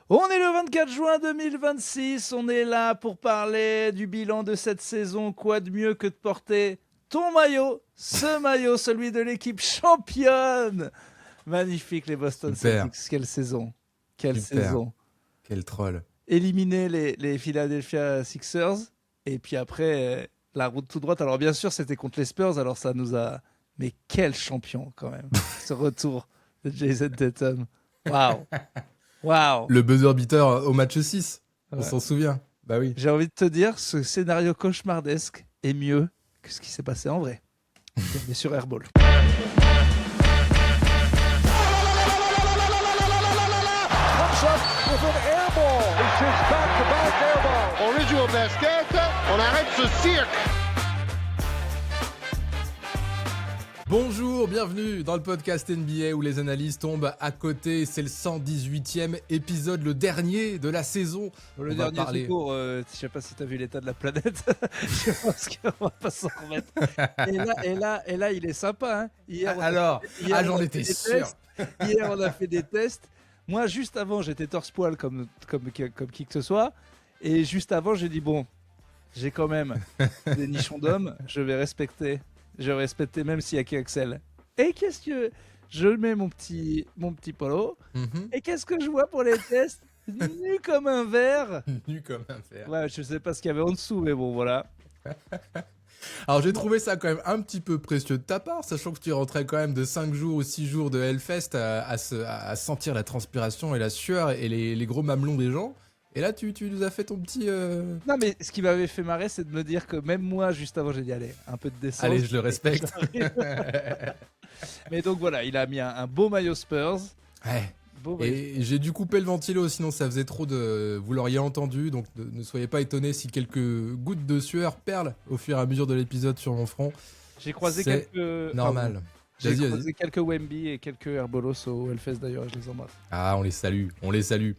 On est le 24 juin 2026, on est là pour parler du bilan de cette saison. Quoi de mieux que de porter ton maillot, ce maillot, celui de l'équipe championne. Magnifique les Boston Super, Celtics, quelle saison. Quelle super. saison. Quel troll. Éliminer les Philadelphia Sixers et puis après la route tout droite. Alors bien sûr c'était contre les Spurs, alors ça nous a... Mais quel champion quand même, ce retour de Jason Tatum. Waouh, waouh. Le buzzer beater au match 6, on Ouais. s'en souvient. Bah oui. J'ai envie de te dire, ce scénario cauchemardesque est mieux que ce qui s'est passé en vrai. Bienvenue sur Airball. Comes up with an air ball. He shoots back-to-back air ball. Original basket. On arrête ce cirque. Bonjour, bienvenue dans le podcast NBA où les analyses tombent à côté. C'est le 118e épisode, le dernier de la saison. Le On va dernier parler- secours, je sais pas si tu as vu l'état de la planète. Je pense qu'on va pas s'en remettre. Et là, il est sympa. Hein. Hier, Alors, hier, on j'en a étais fait des sûr. tests. Hier, on a fait des tests. Moi, juste avant, j'étais torse-poil comme qui que ce soit. Et juste avant, j'ai dit, bon, j'ai quand même des nichons d'hommes, je vais respecter. Je vais respecter même s'il y a qu'Axel. Et qu'est-ce que... Je mets mon petit polo. Mhm. Et qu'est-ce que je vois pour les tests? Nu comme un verre. Nu comme un fer. Ouais, je sais pas ce qu'il y avait en dessous, mais bon, voilà. Alors j'ai trouvé ça quand même un petit peu précieux de ta part, sachant que tu rentrais quand même de 5 jours ou 6 jours de Hellfest à sentir la transpiration et la sueur et les gros mamelons des gens. Et là, tu nous as fait ton petit... Non, mais ce qui m'avait fait marrer, c'est de me dire que même moi, juste avant, j'ai dit, allez, un peu de décence. Allez, je le respecte. Mais donc voilà, il a mis un beau maillot Spurs. Ouais. Beau maillot. Et j'ai dû couper le ventilo, sinon ça faisait trop de... Vous l'auriez entendu, donc ne soyez pas étonnés si quelques gouttes de sueur perlent au fur et à mesure de l'épisode sur mon front. J'ai croisé c'est quelques... Normal. Pardon. J'ai Vas-y, croisé quelques Wemby et quelques Herbolos au Hellfest d'ailleurs, je les embrasse. Ah, on les salue, on les salue.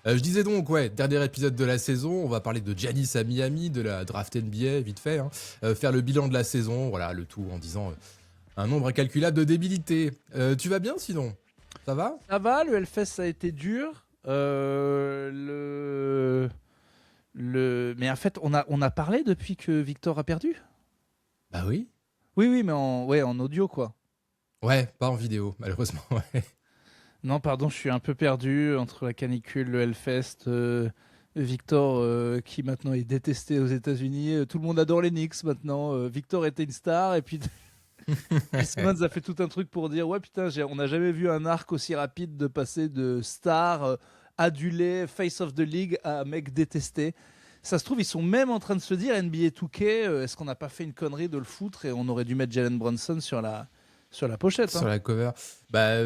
Je disais donc, ouais, dernier épisode de la saison, on va parler de Giannis à Miami, de la draft NBA, vite fait, hein. Faire le bilan de la saison, voilà, le tout en disant un nombre incalculable de débilités. Tu vas bien sinon? Ça va? Ça va, le Hellfest, ça a été dur. Mais en fait, on a parlé depuis que Victor a perdu. Bah oui. Oui, mais en audio, quoi. Ouais, pas en vidéo, malheureusement, ouais. Non, pardon, je suis un peu perdu entre la canicule, le Hellfest, Victor qui maintenant est détesté aux États-Unis. Tout le monde adore les Knicks maintenant. Victor était une star et puis Simmons a fait tout un truc pour dire ouais putain, on n'a jamais vu un arc aussi rapide de passer de star adulé, face of the league à mec détesté. Ça se trouve, ils sont même en train de se dire NBA 2K, est-ce qu'on n'a pas fait une connerie de le foutre et on aurait dû mettre Jalen Brunson sur la pochette. Sur la cover. Bah,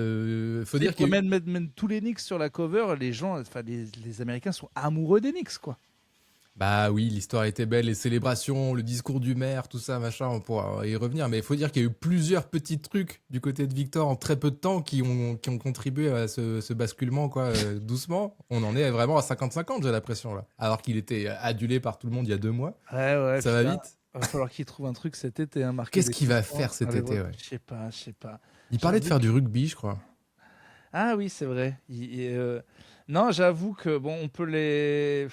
faut dire que... Même tous les Knicks sur la cover, les gens, enfin les Américains sont amoureux des Knicks, quoi. Bah oui, l'histoire était belle, les célébrations, le discours du maire, tout ça, machin, on pourra y revenir. Mais il faut dire qu'il y a eu plusieurs petits trucs du côté de Victor en très peu de temps qui ont contribué à ce basculement, quoi, doucement. On en est vraiment à 50-50, j'ai l'impression, là. Alors qu'il était adulé par tout le monde il y a 2 mois. Ouais, Ça va putain. vite. Va falloir qu'il trouve un truc cet été, hein, marquer Qu'est-ce des qu'il va points. faire cet Allez, été, ouais. ouais. Je sais pas. Il parlait de J'avoue faire du rugby, je crois. Ah oui, c'est vrai. Non, j'avoue que bon, on peut les.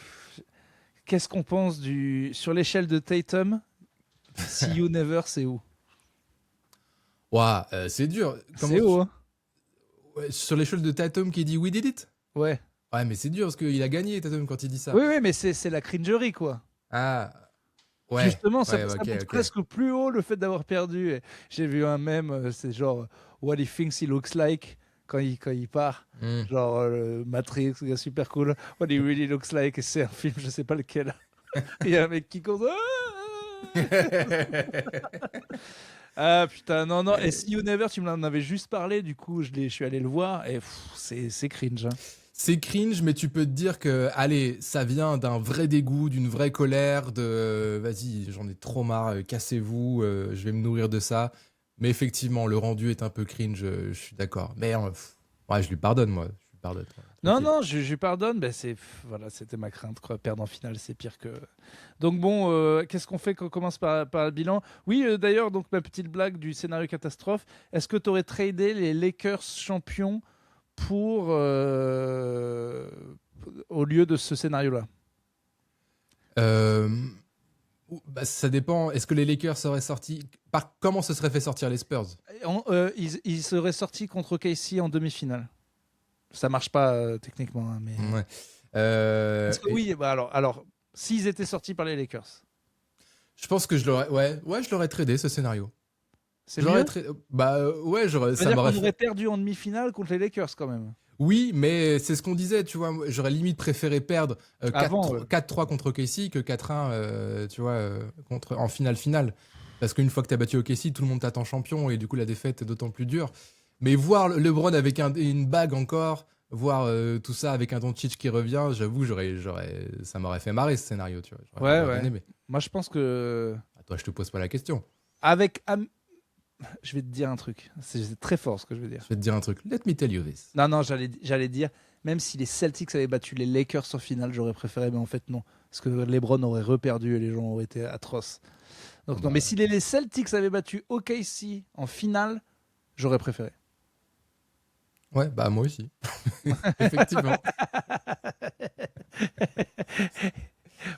Qu'est-ce qu'on pense sur l'échelle de Tatum? See you never, c'est où? Ouah, c'est dur. C'est où, hein? Ouais, sur l'échelle de Tatum qui dit We did it? Ouais. Ouais, mais c'est dur parce qu'il a gagné, Tatum, quand il dit ça. Oui, mais c'est la cringerie, quoi. Ah, ouais. Justement, ça Ouais, monte ok. presque plus haut le fait d'avoir perdu. Et j'ai vu un mème, c'est genre What he thinks he looks like quand il part. Hmm. Genre Matrix, gars, super cool. What he really looks like, et c'est un film, je sais pas lequel. Il y a un mec qui cause. Ah putain, non. Et See You Never, tu m'en avais juste parlé, du coup, je suis allé le voir et c'est cringe. Hein. C'est cringe, mais tu peux te dire que, allez, ça vient d'un vrai dégoût, d'une vraie colère, vas-y, j'en ai trop marre, cassez-vous, je vais me nourrir de ça. Mais effectivement, le rendu est un peu cringe, je suis d'accord. Mais ouais, je lui pardonne, moi. Je lui pardonne. Non, je lui pardonne, ben voilà, c'était ma crainte, quoi. Perdre en finale, c'est pire que. Donc bon, qu'est-ce qu'on fait quand on commence par le bilan? Oui, d'ailleurs, donc ma petite blague du scénario catastrophe. Est-ce que tu aurais tradé les Lakers champions pour lieu de ce scénario-là? Bah, ça dépend. Est-ce que les Lakers seraient sortis comment se seraient fait sortir les Spurs? Ils seraient sortis contre OKC en demi-finale. Ça marche pas techniquement, hein, mais. Ouais. Parce que oui, bah alors, s'ils étaient sortis par les Lakers, Je pense que je l'aurais tradé ce scénario. c'est Je l'aurais mieux. ouais, ça C'est-à-dire m'aurait qu'on fait. aurait perdu en demi-finale contre les Lakers quand même. Oui, mais c'est ce qu'on disait, tu vois. J'aurais limite préféré perdre Avant, 4-3 contre OKC que 4-1, tu vois, en finale. Parce qu'une fois que tu as battu OKC, tout le monde t'attend champion et du coup, la défaite est d'autant plus dure. Mais voir LeBron avec une bague encore, voir tout ça avec un Doncic qui revient, j'avoue, ça m'aurait fait marrer ce scénario, tu vois. J'aurais bien aimé. Moi, je pense que Ah, toi, je te pose pas la question. je vais te dire un truc. C'est très fort ce que je veux dire. Je vais te dire un truc. Let me tell you this. Non, j'allais dire, même si les Celtics avaient battu les Lakers en finale, j'aurais préféré, mais en fait non. Parce que LeBron aurait reperdu et les gens auraient été atroces. Donc non, mais si les Celtics avaient battu OKC en finale, j'aurais préféré. Ouais, bah moi aussi. Effectivement.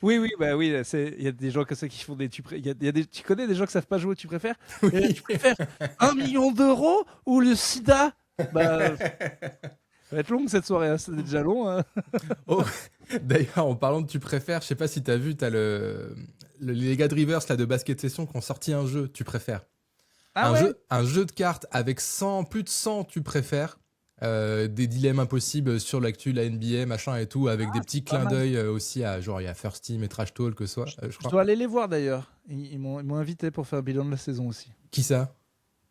Oui, bah oui, il y a des gens comme ça qui font des tu connais des gens qui savent pas jouer au tu préfères? Oui. Tu préfères 1 million d'euros ou le sida? Bah, ça va être longue cette soirée, hein. C'est déjà long, hein. Oh, d'ailleurs, en parlant de tu préfères, je sais pas si t'as vu, t'as les gars de Rivers là, de basket session qui ont sorti un jeu tu préfères. Ah ouais? Un jeu de cartes avec plus de 100 tu préfères. Des dilemmes impossibles sur l'actu, la NBA, machin et tout, avec des petits clins d'œil aussi à genre il y a First Team et Trash Talk que soit, je Je crois. dois aller les voir d'ailleurs. Ils m'ont invité pour faire un bilan de la saison aussi. Qui ça?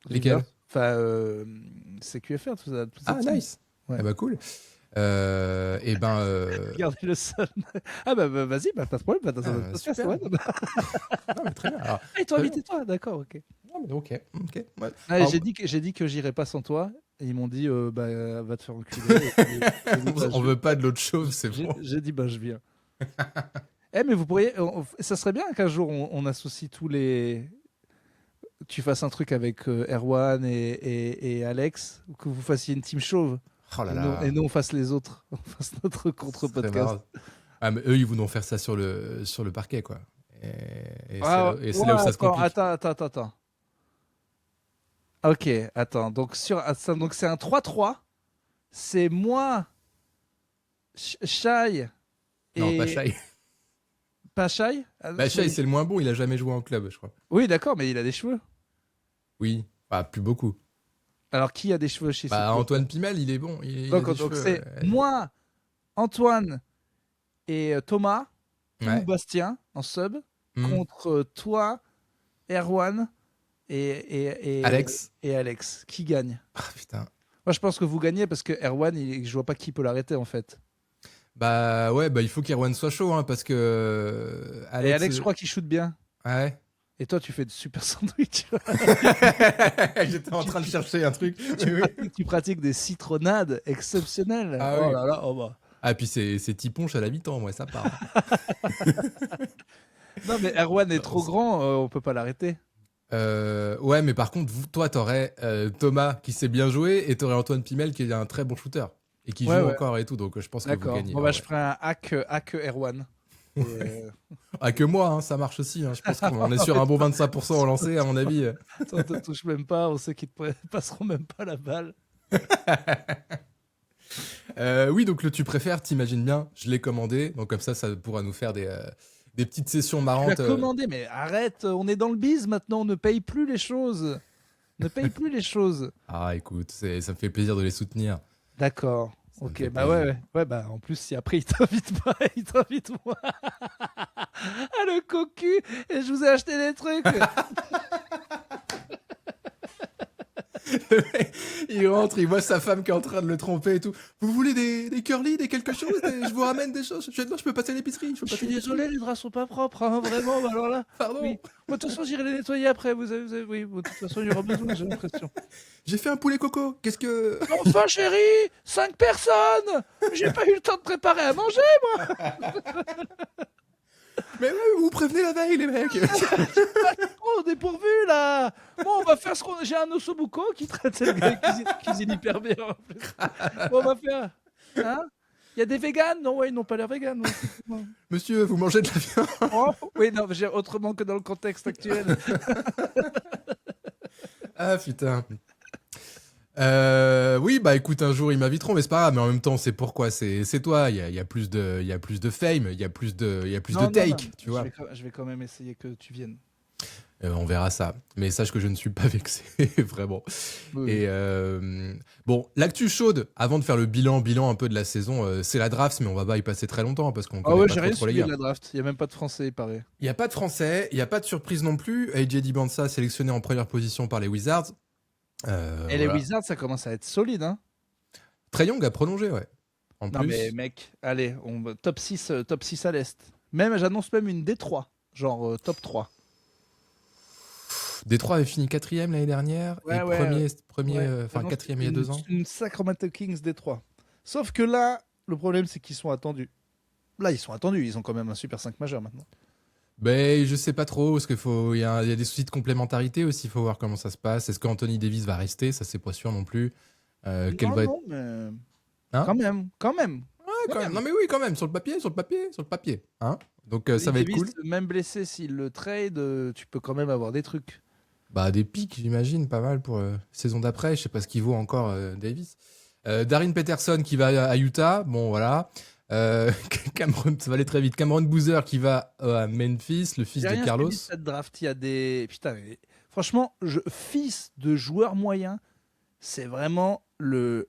Lesquels? Rivers. Enfin, c'est QFR, tout ça. Toute Ah, cette team. nice. Ouais. Eh bah cool. Et ben. Regardez le sun. Ah bah vas-y, pas de problème. Pas dans notre podcast, super. ouais. Non, mais très bien. Alors, Ah, ils t'ont invité toi, d'accord, ok. non, mais ok. Ouais. Ah, Alors, j'ai dit que j'irais pas sans toi. Et ils m'ont dit, va te faire enculer. on veut pas de l'autre chose, c'est bon. J'ai dit, je viens. Mais vous pourriez. Ça serait bien qu'un jour on associe tous les. Tu fasses un truc avec Erwan et Alex, ou que vous fassiez une team chauve. Oh là là. Et nous, on fasse les autres. On fasse notre contre-podcast. marrant. Ah, mais eux, ils voudront faire ça sur le parquet, quoi. Et c'est là où ça se complique. Attends. Ok, attends. Donc, c'est un 3-3. C'est moi, Shai et... Non, pas Shai. Pas Shai? Bah, Shai, c'est le moins bon, il a jamais joué en club, je crois. Oui, d'accord, mais il a des cheveux. Oui, plus beaucoup. Alors, qui a des cheveux chez Antoine Pimel, il est bon. Il donc a des c'est cheveux, moi, Antoine et Thomas, Ouais. ou Bastien, en sub, Hmm. contre toi, Erwan et Alex. Et Alex. Qui gagne? Ah, putain. Moi, je pense que vous gagnez parce que Erwan, je vois pas qui peut l'arrêter, en fait. Bah ouais, il faut qu'Erwan soit chaud, hein, parce que Et Alex, je crois qu'il shoot bien. Ouais. Et toi, tu fais de super sandwichs. J'étais en train de chercher un truc. Tu pratiques des citronnades exceptionnelles. Ah oh oui. là là, oh bah. Ah, puis c'est Tiponche à la mi-temps, moi, ça part. Non, mais Erwan est trop grand, on peut pas l'arrêter. Ouais, mais par contre, toi, t'aurais Thomas qui sait bien jouer et t'aurais Antoine Pimel qui est un très bon shooter et qui joue encore et tout, donc je pense que vous D'accord. gagnez. Bon, je ferai un hack Erwan. Ah, que moi, hein, ça marche aussi. Hein. Je pense qu'on est sur un bon 25% au lancer, à mon avis. On te touche même pas, on sait qu'ils te passeront même pas la balle. Oui, donc le tu préfères, t'imagines bien, je l'ai commandé, donc comme ça pourra nous faire des petites sessions marrantes. Tu l'as commandé, mais arrête, on est dans le biz maintenant, on ne paye plus les choses. Ne paye plus les choses. Ah, écoute, ça me fait plaisir de les soutenir. D'accord. Ça me Ok, fait bah plaisir. ouais, bah en plus, si après il t'invite pas, il t'invite moi. Ah, le cocu, et je vous ai acheté des trucs. Le mec, il rentre, il voit sa femme qui est en train de le tromper et tout. Vous voulez des curly, des quelque chose Je vous ramène des choses. Non, je peux passer à l'épicerie. Je suis désolé, les draps sont pas propres, hein, vraiment. Bah alors là, Pardon. oui. Moi, de toute façon, j'irai les nettoyer après. Oui, de toute façon, il y aura besoin, j'ai l'impression. J'ai fait un poulet coco. Qu'est-ce que... Enfin, chérie, 5 personnes. J'ai pas eu le temps de préparer à manger. Mais ouais, vous prévenez la veille, les mecs. Oh, dépourvu là. Bon, on va faire ce qu'on. J'ai un ossobuco qui traite le gars qui cuisine hyper bien en plus. Bon, on va faire. Hein? Il y a des véganes? Non, ouais, ils n'ont pas l'air véganes. Non. Monsieur, vous mangez de la viande? Oh, oui, non, autrement que dans le contexte actuel. Ah putain. Oui, bah écoute, un jour ils m'inviteront, mais c'est pas grave. Mais en même temps, c'est pourquoi c'est toi. Il y a plus de fame, il y a plus de take, tu vois. Je vais quand même essayer que tu viennes. On verra ça. Mais sache que je ne suis pas vexé, vraiment. Oui. Et bon, l'actu chaude, avant de faire le bilan un peu de la saison, c'est la draft, mais on va pas y passer très longtemps parce qu'on Ah connaît ouais, pas j'ai rien trop les suivi gars. de la draft. Il n'y a même pas de français, il paraît. Il n'y a pas de français, il n'y a pas de surprise non plus. AJ Dibanda sélectionné en première position par les Wizards. Et les Voilà. Wizards, ça commence à être solide, hein. Trae Young a prolongé, ouais. En Non plus, mais mec, allez, top 6 à l'Est. Même, j'annonce même une D3, genre top 3. Détroit avait fini 4ème l'année dernière Ouais, et ouais, premier, ouais. enfin J'annonce 4ème il y a 2 ans. Une Sacramento Kings D3. Sauf que là, le problème c'est qu'ils sont attendus. Là, ils sont attendus, ils ont quand même un Super 5 majeur maintenant. Ben, je sais pas trop, parce il y a des soucis de complémentarité aussi, il faut voir comment ça se passe. Est-ce qu'Anthony Davis va rester? Ça, c'est pas sûr non plus. Quel va être... Non, mais... Hein quand même. Ouais, quand même. Non mais oui, quand même, sur le papier. Hein, donc ça va être Davis, cool. même blessé, s'il le trade, tu peux quand même avoir des trucs. Bah, des pics, j'imagine, pas mal pour saison d'après. Je sais pas ce qu'il vaut encore, Davis. Darin Peterson qui va à Utah. Bon, voilà. Cameron, ça va aller très vite. Cameron Boozer qui va à Memphis, le fils J'ai de rien Carlos. suivi de cette draft, il y a des... Putain, mais... Franchement, fils de joueur moyen, c'est vraiment le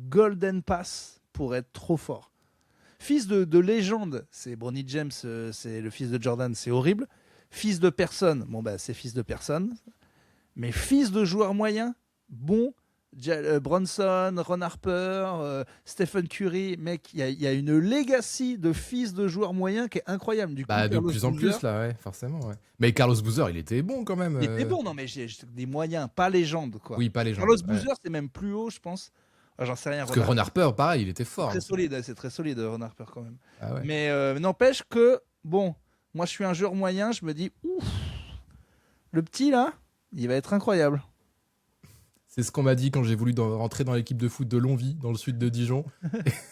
golden pass pour être trop fort. Fils de légende, c'est Bronny James, c'est le fils de Jordan, c'est horrible. Fils de personne, bon bah c'est fils de personne. Mais fils de joueur moyen, bon, Bronson, Ron Harper, Stephen Curry, mec, il y a une legacy de fils de joueurs moyens qui est incroyable. Du coup, Bah, de Carlos plus en Boozer, plus, là, ouais, forcément. Ouais. Mais Carlos Boozer, il était bon quand même. il était bon, non mais j'ai des moyens, pas légende quoi. Oui, pas les gens. Carlos Boozer, c'est même plus haut, je pense. Ah, j'en sais rien. Parce que Ron Harper, pareil, il était fort. Très solide, c'est très solide, Ron Harper quand même. Ah ouais. Mais n'empêche que, bon, moi je suis un joueur moyen, je me dis, ouf, le petit là, il va être incroyable. C'est ce qu'on m'a dit quand j'ai voulu rentrer dans l'équipe de foot de Longwy, dans le sud de Dijon,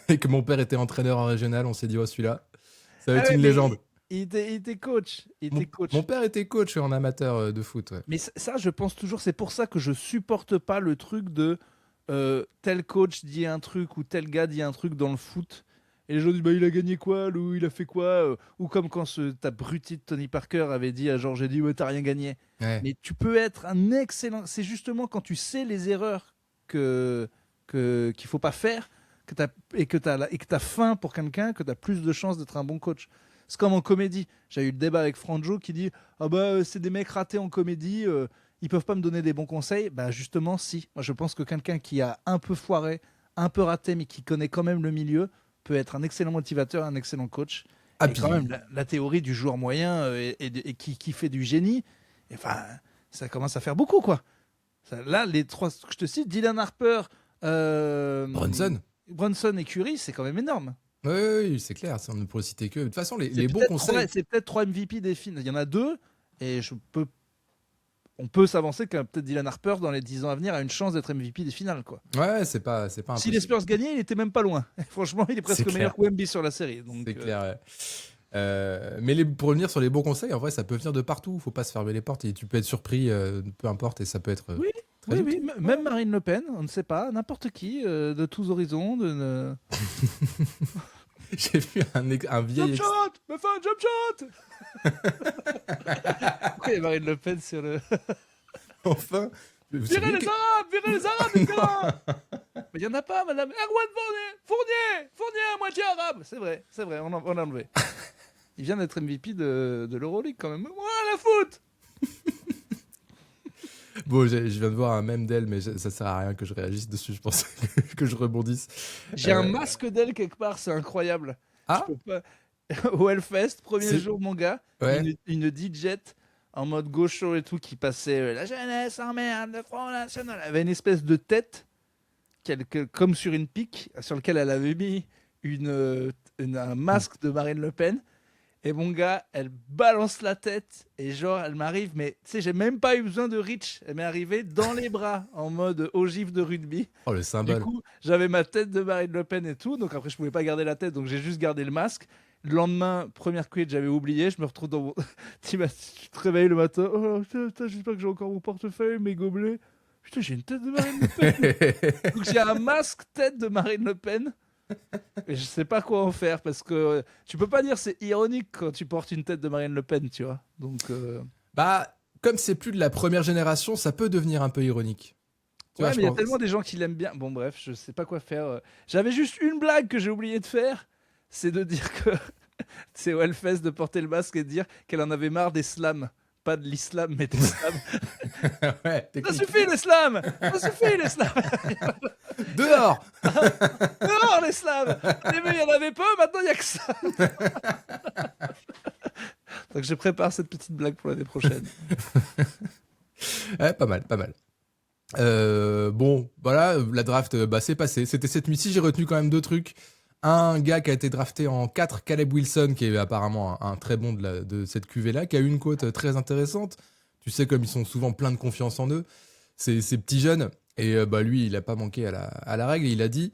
et que mon père était entraîneur en régional. On s'est dit, oh, celui-là, ça va être une légende. Il était coach. Mon père était coach en amateur de foot. Ouais. Mais ça, je pense toujours, c'est pour ça que je supporte pas le truc de tel coach dit un truc ou tel gars dit un truc dans le foot. Et les gens disent, bah, il a gagné quoi, ou il a fait quoi ou comme quand ta brutie de Tony Parker avait dit à Georges Eddy, ouais, t'as rien gagné. Ouais. Mais tu peux être un excellent. C'est justement quand tu sais les erreurs qu'il faut pas faire et que t'as faim pour quelqu'un que t'as plus de chances d'être un bon coach. C'est comme en comédie. J'ai eu le débat avec Franjo qui dit, ah bah c'est des mecs ratés en comédie, ils peuvent pas me donner des bons conseils. Bah justement si. Moi je pense que quelqu'un qui a un peu foiré, un peu raté, mais qui connaît quand même le milieu, peut être un excellent motivateur, un excellent coach. Ah, et puis- quand même, la théorie du joueur moyen et qui fait du génie, enfin, ça commence à faire beaucoup, quoi. Là, les trois que je te cite, Dylan Harper, Brunson et Curry, c'est quand même énorme. Oui, c'est clair, ça, on ne pourrait citer que. De toute façon, les bons conseils. C'est peut-être 3 MVP des finales. Il y en a 2, et on peut s'avancer que peut-être Dylan Harper, dans les 10 ans à venir, a une chance d'être MVP des finales, quoi. Ouais, c'est pas Si impossible. les Spurs gagnaient, il était même pas loin. Franchement, il est presque C'est meilleur clair. qu'Wemby sur la série. Donc, C'est clair, ouais. Mais pour revenir sur les bons conseils, en vrai, ça peut venir de partout. Faut pas se fermer les portes. Et tu peux être surpris, peu importe, et ça peut être. Oui, très oui, utile. même Marine Le Pen, on ne sait pas, n'importe qui, de tous horizons, J'ai vu un vieil. Jump shot, me fais un jump shot. Pourquoi il y a Marine Le Pen sur le... Enfin. Vous savez Virez que- les Arabes, les gars. Mais il n'y en a pas, madame. Erwan Fournier, à moitié arabe. C'est vrai, on l'a enlevé. Il vient d'être MVP de l'Euroleague quand même. Voilà la foot. Bon, je viens de voir un mème d'elle, mais ça sert à rien que je réagisse dessus. Je pense que je rebondisse. J'ai un masque d'elle quelque part, c'est incroyable. Ah, Je peux pas... Au Hellfest, premier C'est- jour, mon gars, ouais. une DJ en mode gaucho et tout qui passait la jeunesse en merde, le Front National. Elle avait une espèce de tête comme sur une pique sur lequel elle avait mis un masque de Marine Le Pen. Et mon gars, elle balance la tête et genre, elle m'arrive, mais tu sais, j'ai même pas eu besoin de reach. Elle m'est arrivée dans les bras en mode ogive de rugby. Oh, le Du symbole. coup, j'avais ma tête de Marine Le Pen et tout, donc après, je pouvais pas garder la tête, donc j'ai juste gardé le masque. Le lendemain, première quid, j'avais oublié, je me retrouve dans mon. Tu te réveilles le matin, oh putain, j'espère que j'ai encore mon portefeuille, mes gobelets. Putain, j'ai une tête de Marine Le Pen. Donc j'ai un masque tête de Marine Le Pen. Et je sais pas quoi en faire parce que tu peux pas dire c'est ironique quand tu portes une tête de Marine Le Pen, tu vois. Donc Bah, comme c'est plus de la première génération, ça peut devenir un peu ironique. Tu ouais, vois, je mais il y a pense. tellement des gens qui l'aiment bien. Bon bref, je sais pas quoi faire. J'avais juste une blague que j'ai oublié de faire, c'est de dire que c'est au Hellfest de porter le masque et de dire qu'elle en avait marre des slams. Pas de l'islam, mais des slams. Ouais, Ça technique. suffit les slams. Ça suffit les slams. Dehors. Non les slams. Au début il y en avait pas, maintenant il y a que ça. Donc je prépare cette petite blague pour l'année prochaine. Ouais, pas mal, pas mal. Bon, voilà, la draft, bah, c'est passé. C'était cette nuit-ci, j'ai retenu quand même 2 trucs. Un gars qui a été drafté en 4, Caleb Wilson, qui est apparemment un très bon de cette cuvée-là, qui a eu une cote très intéressante. Tu sais, comme ils sont souvent pleins de confiance en eux, ces petits jeunes. Et bah, lui, il n'a pas manqué à la règle. Il a dit.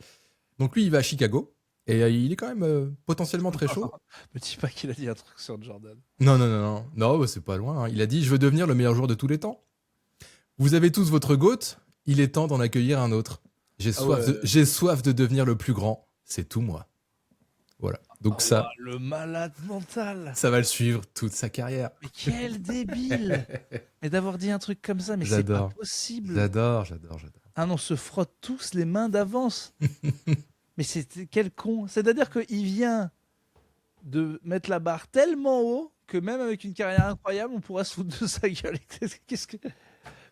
Donc lui, il va à Chicago. Et il est quand même potentiellement très chaud. Me dis pas qu'il a dit un truc sur Jordan. Non, non, non, non. Non, bah, c'est pas loin. Hein. Il a dit, je veux devenir le meilleur joueur de tous les temps. Vous avez tous votre GOAT. Il est temps d'en accueillir un autre. J'ai soif de devenir le plus grand. C'est tout moi. Voilà. Donc ça, le malade mental. ça va le suivre toute sa carrière. Mais quel débile. Mais d'avoir dit un truc comme ça, mais c'est pas J'adore. possible. J'adore. Ah non, on se frotte tous les mains d'avance. Mais c'est quel con. C'est-à-dire qu'il vient de mettre la barre tellement haut que même avec une carrière incroyable, on pourra se foutre de sa gueule. Qu'est-ce que...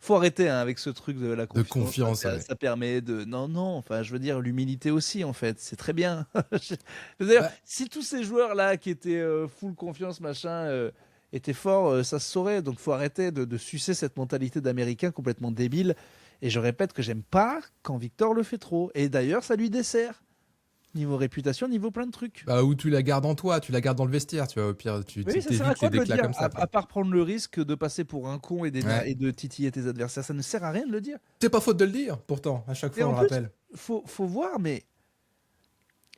Faut arrêter hein, avec ce truc de la confiance. De confiance, ça, ouais. ça permet de... Non, enfin, je veux dire, l'humilité aussi, en fait. C'est très bien. D'ailleurs, Ouais. si tous ces joueurs-là qui étaient full confiance, machin, étaient forts, ça se saurait. Donc, faut arrêter de sucer cette mentalité d'Américain complètement débile. Et je répète que j'aime pas quand Victor le fait trop. Et d'ailleurs, ça lui dessert. Niveau réputation, niveau plein de trucs. Bah, ou tu la gardes en toi, tu la gardes dans le vestiaire, tu vois. Au pire, tu Oui, ça t'évites sert à quoi les de le déclats dire comme ça. à part prendre le risque de passer pour un con et Ouais. de titiller tes adversaires. Ça ne sert à rien de le dire. C'est pas faute de le dire, pourtant. À chaque Et fois, on en le plus, rappelle. faut voir, mais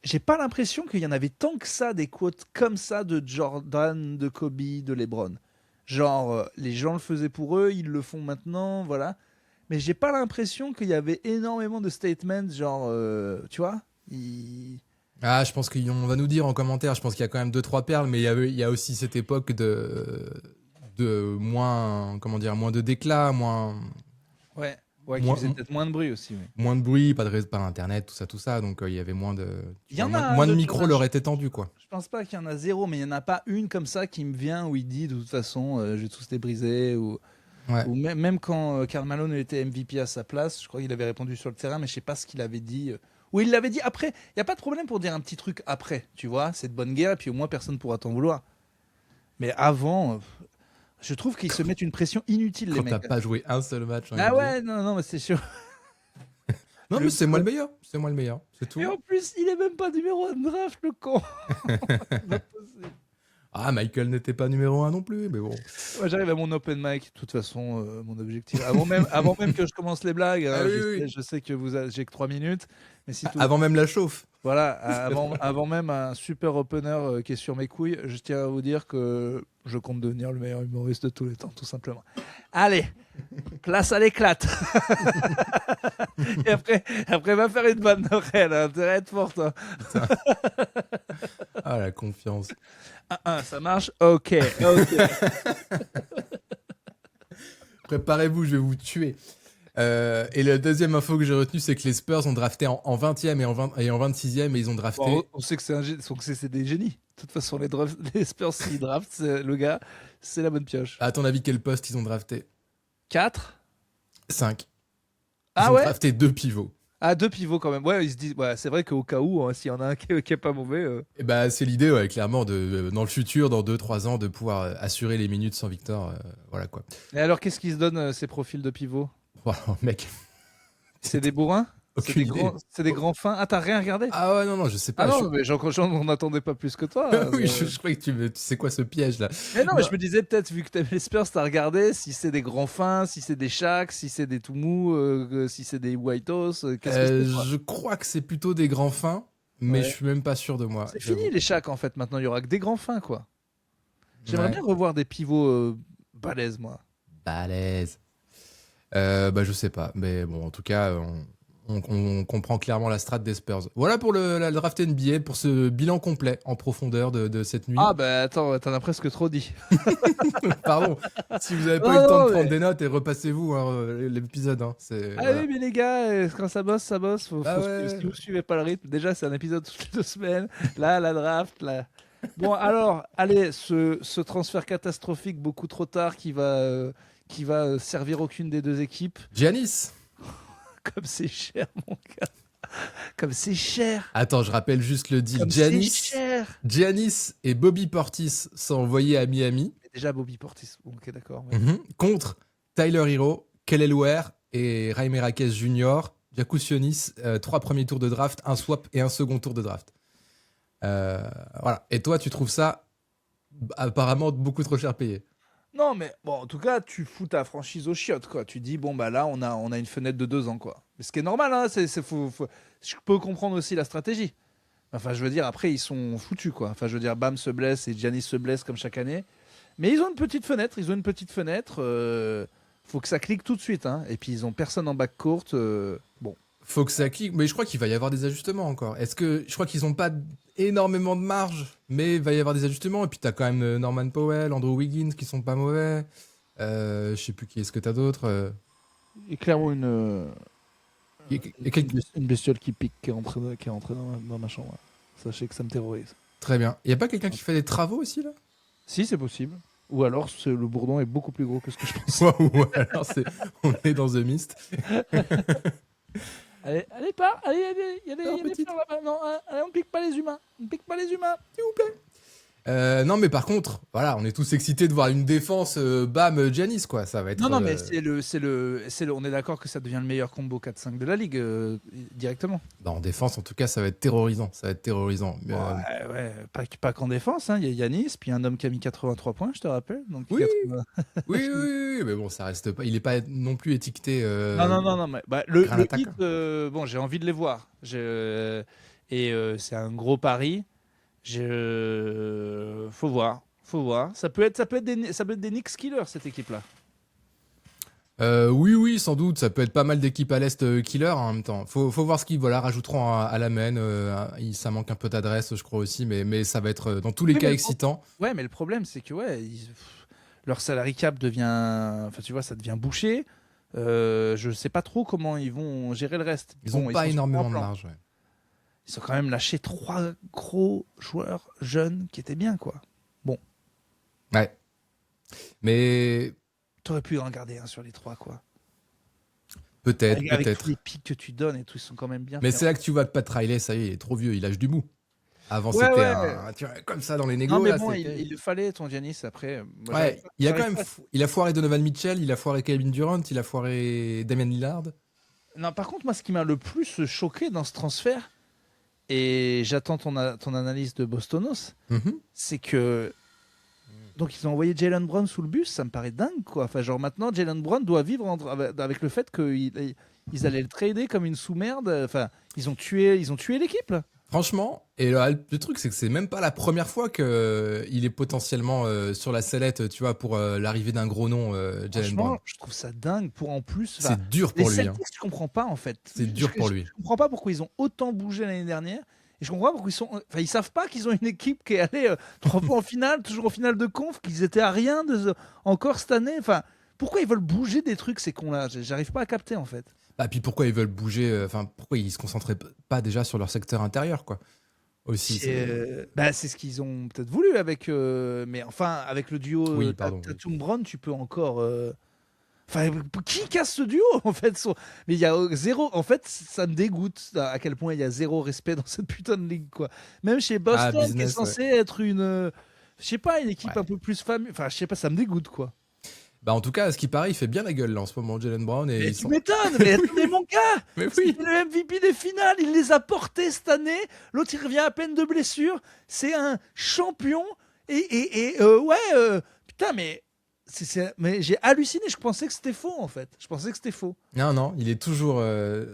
j'ai pas l'impression qu'il y en avait tant que ça des quotes comme ça de Jordan, de Kobe, de LeBron. Genre, les gens le faisaient pour eux, ils le font maintenant, voilà. Mais j'ai pas l'impression qu'il y avait énormément de statements, genre, tu vois, Ah, je pense qu'on va nous dire en commentaire, je pense qu'il y a quand même 2-3 perles, mais il y a aussi cette époque de moins, comment dire, moins de déclats, moins qui Moi- faisaient peut-être moins de bruit aussi. Oui. moins de bruit, pas internet, tout ça, donc il y avait moins de, Il y en a, moins de de micros tournage. leur étaient tendus, quoi. Je pense pas qu'il y en a zéro, mais il y en a pas une comme ça qui me vient où il dit de toute façon, je vais tous les briser Ouais. ou même quand Karl Malone était MVP à sa place, je crois qu'il avait répondu sur le terrain, mais je sais pas ce qu'il avait dit. Ou il l'avait dit après. Il y a pas de problème pour dire un petit truc après, tu vois, c'est de bonne guerre, et puis au moins personne pourra t'en vouloir. Mais avant, je trouve qu'ils se mettent une pression inutile les Quand mecs. t'as pas joué un seul match en Ah NBA. ouais, non, mais c'est sûr. Non, Le- mais c'est moi le meilleur, c'est moi le meilleur, c'est tout. Et en plus, il est même pas numéro 1 de draft, le con. C'est pas possible. Ah, Michael n'était pas numéro 1 non plus, mais bon. Moi, j'arrive à mon open mic, de toute façon, mon objectif. Avant même que je commence les blagues, hein, Ah oui, je, oui. sais, je sais que j'ai que 3 minutes. Mais si tout... Avant même la chauffe. Voilà, avant même un super opener qui est sur mes couilles, je tiens à vous dire que je compte devenir le meilleur humoriste de tous les temps, tout simplement. Allez, place à l'éclate. Et après, va faire une bonne Noël, hein, intérêt à être forte. Hein. Ah, la confiance. Ça marche. Ok. Préparez-vous, je vais vous tuer. Et la deuxième info que j'ai retenue, c'est que les Spurs ont drafté en 20e et en 26e, et ils ont drafté... Bon, on sait que c'est des génies. De toute façon, les Spurs, s'ils draftent, le gars, c'est la bonne pioche. À ton avis, quel poste ils ont drafté? 4 5. Ils Ah ont ouais drafté 2 pivots. Ah, 2 pivots quand même. Ouais, ils se disent, ouais, c'est vrai qu'au cas où, hein, s'il y en a un qui est pas mauvais. Et bah, c'est l'idée, ouais, clairement, dans le futur, dans 2-3 ans, de pouvoir assurer les minutes sans Victor. Voilà, quoi. Et alors, qu'est-ce qu'ils se donnent, ces profils de pivots? Wow, mec. C'est des bourrins? Aucune idée. C'est des grands fins. Ah, t'as rien regardé? Ah ouais, non, je sais Ah pas. non, mais j'en attendais pas plus que toi. Oui, je croyais que tu sais quoi ce piège là. Mais non, mais je me disais peut-être, vu que t'aimes les Spurs, t'as regardé si c'est des grands fins, si c'est des Shaq, si c'est des tout mous, si c'est des White House. Qu'est-ce que c'est, quoi? Je crois que c'est plutôt des grands fins, mais Ouais. je suis même pas sûr de moi. C'est j'avoue. fini les Shaq en fait. Maintenant, il y aura que des grands fins, quoi. J'aimerais Ouais. bien revoir des pivots balèzes, moi. Balèze. Bah, je sais pas. Mais bon, en tout cas, on comprend clairement la strat des Spurs. Voilà pour la draft NBA, pour ce bilan complet en profondeur de cette nuit. Ah bah attends, t'en as presque trop dit. Pardon, si vous avez pas Non, eu le temps non, de prendre mais- des notes, et repassez-vous l'épisode. Hein. Ah Voilà. oui, mais les gars, quand ça bosse, ça bosse. Ah ouais. Si vous suivez pas le rythme, déjà c'est un épisode toutes les 2 semaines. Là, la draft, là. Bon, alors, allez, ce transfert catastrophique beaucoup trop tard qui va servir aucune des deux équipes. Giannis. Comme c'est cher, mon gars. Comme c'est cher. Attends, je rappelle juste le deal. Comme c'est Giannis, cher. Giannis et Bobby Portis sont envoyés à Miami Mais déjà, Bobby Portis. Bon, ok, d'accord. Ouais. contre Tyler Hero, Kelly Ware et Jaime Raquez Jr., Jakusionis, 3 premiers tours de draft, un swap et un second tour de draft. Voilà. Et toi, tu trouves ça apparemment beaucoup trop cher payé? Non, mais bon, en tout cas, tu fous ta franchise aux chiottes, quoi. Tu dis, bon, bah là, on a une fenêtre de 2 ans, quoi. Mais ce qui est normal, hein, je peux comprendre aussi la stratégie. Enfin, je veux dire, après, ils sont foutus, quoi. Enfin, je veux dire, Bam se blesse et Giannis se blesse comme chaque année. Mais ils ont une petite fenêtre, faut que ça clique tout de suite, hein. Et puis, ils ont personne en backcourt. Bon. Faut que ça clique, mais je crois qu'il va y avoir des ajustements encore. Je crois qu'ils ont pas énormément de marge, mais il va y avoir des ajustements. Et puis t'as quand même Norman Powell, Andrew Wiggins qui sont pas mauvais. Je sais plus qui est-ce que t'as d'autre. Il y a clairement une Une bestiole qui pique, qui est rentrée dans ma chambre. Sachez que ça me terrorise. Très bien. Il y a pas quelqu'un qui fait des travaux aussi là? Si, c'est possible. Ou alors, le bourdon est beaucoup plus gros que ce que je pense. Ou alors on est dans The Mist. Allez, pas. Allez, il y a des petite. fleurs là-bas. Non, allez, on pique pas les humains. On pique pas les humains. S'il vous plaît. Non, mais par contre, voilà, on est tous excités de voir une défense bam Giannis quoi. Ça va être. Non, mais on est d'accord que ça devient le meilleur combo 4-5 de la ligue directement. En défense, en tout cas, ça va être terrorisant. Ça va être terrorisant. Ouais, pas qu'en défense. Hein. Il y a Yanis, puis un homme qui a mis 83 points, je te rappelle. Donc Oui. 80. Oui, mais bon, ça reste pas. Il est pas non plus étiqueté. Non, mais le Grand attaquant. Heat, bon, j'ai envie de les voir. C'est un gros pari. Faut voir. Ça peut être des Knicks killers cette équipe-là. Oui, sans doute. Ça peut être pas mal d'équipes à l'Est killer en même temps. Faut voir ce qu'ils rajouteront à la main. Ça manque un peu d'adresse, je crois aussi, mais ça va être dans tous les Oui, cas mais excitant. Ouais, mais le problème, c'est que leur salary cap devient. Enfin, tu vois, ça devient bouché. Je sais pas trop comment ils vont gérer le reste. Ils ont Bon, pas sont sur énormément un de plan. marge. Ouais. Ils ont quand même lâché 3 gros joueurs jeunes qui étaient bien, quoi. Ouais. Mais T'aurais pu en garder un sur les 3, quoi. peut-être. Avec tous les pics que tu donnes et tout, ils sont quand même bien. Mais faits. c'est là que tu vois que Pat Riley, ça y est, il est trop vieux, il lâche du bout. Avant, Ouais, c'était ouais. tu vois, comme ça dans les négos. Non, mais là, bon, c'était- il le fallait, ton Giannis, après. Moi, Ouais, il a quand j'arrive même, pas- il a foiré Donovan Mitchell, il a foiré Kevin Durant, il a foiré Damian Lillard. Non, par contre, moi, ce qui m'a le plus choqué dans ce transfert, et j'attends ton analyse de Bostonos, Mhm. c'est que. Donc, ils ont envoyé Jalen Brown sous le bus, ça me paraît dingue, quoi. Enfin, genre, maintenant, Jalen Brown doit vivre avec le fait qu'ils allaient le trader comme une sous-merde. Enfin, ils ont tué l'équipe, là. Franchement, et le truc, c'est que c'est même pas la première fois qu'il est potentiellement sur la sellette, tu vois, pour l'arrivée d'un gros nom, Jalen Franchement, Brown. je trouve ça dingue pour en plus. Enfin, C'est dur les pour lui. Hein. Celtics, je comprends pas, en fait. C'est dur pour lui. Je comprends pas pourquoi ils ont autant bougé l'année dernière. Et je comprends pas pourquoi ils savent pas qu'ils ont une équipe qui est allée 3 fois en finale, toujours en finale de conf, qu'ils étaient à rien encore cette année. Enfin, pourquoi ils veulent bouger des trucs, ces cons-là? J'arrive pas à capter, en fait. Ah, puis pourquoi ils veulent bouger, pourquoi ils se concentraient pas déjà sur leur secteur intérieur, quoi. Aussi. C'est ce qu'ils ont peut-être voulu avec. Mais enfin, avec le duo Oui, pardon. Tatum-Brown, tu peux encore. Enfin, qui casse ce duo en fait Mais il y a zéro. En fait, ça me dégoûte à quel point il y a zéro respect dans cette putain de ligue, quoi. Même chez Boston, qui est business, censé être une. Je sais pas, une équipe Ouais. un peu plus famille. Enfin, je sais pas, ça me dégoûte, quoi. Bah, en tout cas, à ce qui paraît, il fait bien la gueule là en ce moment, Jaylen Brown. Et Mais ils tu sont... m'étonnes, mais mon gars, Mais c'est oui. le MVP des finales, il les a portés cette année. L'autre, il revient à peine de blessure. C'est un champion. Putain, mais j'ai halluciné. Je pensais que c'était faux, en fait. Je pensais que c'était faux. Non, non, il est toujours.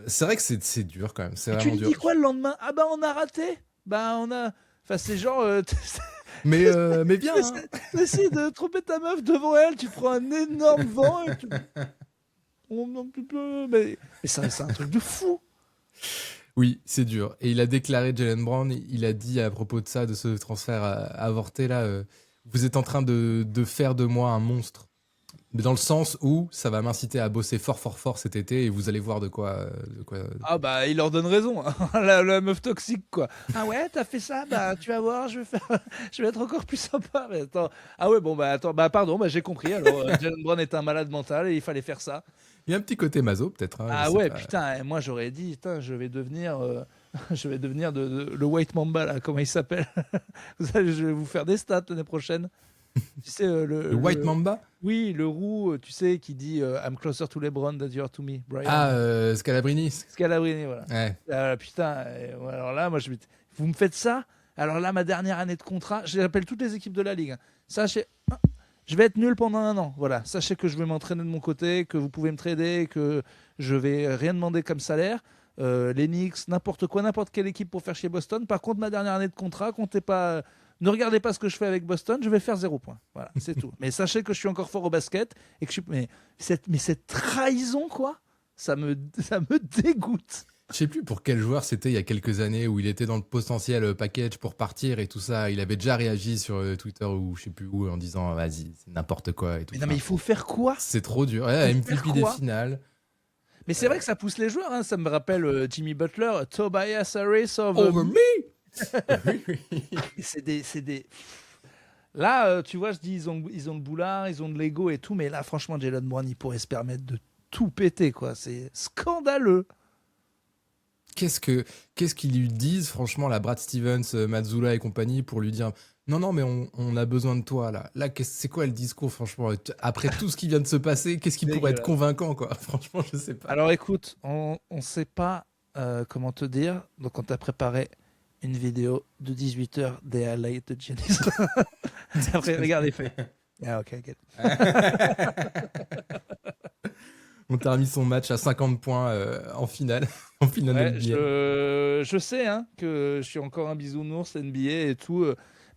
C'est vrai que c'est dur quand même. C'est Et tu vraiment lui dur. dis quoi le lendemain? Ah bah, on a raté. Bah, on a. Enfin, c'est genre. Mais bien. Hein. T'essayes de tromper ta meuf devant elle, tu prends un énorme vent et tu. Mais c'est un truc de fou. Oui, c'est dur. Et il a déclaré, Jaylen Brown, il a dit à propos de ça, de ce transfert avorté là, vous êtes en train de faire de moi un monstre. Mais dans le sens où ça va m'inciter à bosser fort, fort, fort cet été et vous allez voir de quoi. Ah bah il leur donne raison, hein. La meuf toxique quoi. Ah ouais, t'as fait ça, bah tu vas voir, je vais être encore plus sympa. Mais attends. Ah ouais bon bah attends, bah pardon, bah j'ai compris. Alors Jaylen Brown est un malade mental et il fallait faire ça. Il y a un petit côté maso peut-être. Hein, Ah je sais ouais pas. putain, et moi j'aurais dit putain je vais devenir le White Mamba là, comment il s'appelle? Je vais vous faire des stats l'année prochaine. Tu sais Le White Mamba. Oui, le roux, tu sais, qui dit I'm closer to LeBron than you are to me, Brian. Ah, Scalabrini. Scalabrini, voilà. Ouais. Putain, alors là, vous me faites ça. Alors là, ma dernière année de contrat, j'appelle toutes les équipes de la ligue. Hein. Sachez, je vais être nul pendant 1 an. Voilà, sachez que je vais m'entraîner de mon côté, que vous pouvez me trader, que je vais rien demander comme salaire. Les Knicks, n'importe quoi, n'importe quelle équipe pour faire chez Boston. Par contre, ma dernière année de contrat, comptez pas. Ne regardez pas ce que je fais avec Boston, je vais faire 0 points. Voilà, c'est tout. Mais sachez que je suis encore fort au basket et que mais cette trahison, quoi, ça me dégoûte. Je sais plus pour quel joueur c'était il y a quelques années où il était dans le potentiel package pour partir et tout ça. Il avait déjà réagi sur Twitter ou je sais plus où en disant vas-y, c'est n'importe quoi et tout. Mais non, mais il faut faire quoi? C'est trop dur. Ouais, MVP des finales. Mais c'est vrai que ça pousse les joueurs. Hein. Ça me rappelle Jimmy Butler, Tobias Harris Over me. Oui, oui. C'est des. Là, tu vois, je dis ils ont le boulard, ils ont de l'ego et tout, mais là, franchement, Jaylen Brown, il pourrait se permettre de tout péter, quoi. C'est scandaleux. Qu'est-ce qu'ils lui disent, franchement, la Brad Stevens, Mazzulla et compagnie, pour lui dire non, mais on a besoin de toi, là. Là, c'est quoi le discours, franchement? Après tout ce qui vient de se passer, qu'est-ce qui pourrait être convaincant, quoi? Franchement, je sais pas. Alors, écoute, on sait pas comment te dire, donc on t'a préparé une vidéo de 18 heures des highlights de Giannis. Après, regarde les faits. Ah, ok, ok. On t'a remis son match à 50 points en finale. En finale Ouais, NBA. je sais hein, que je suis encore un bisounours NBA et tout,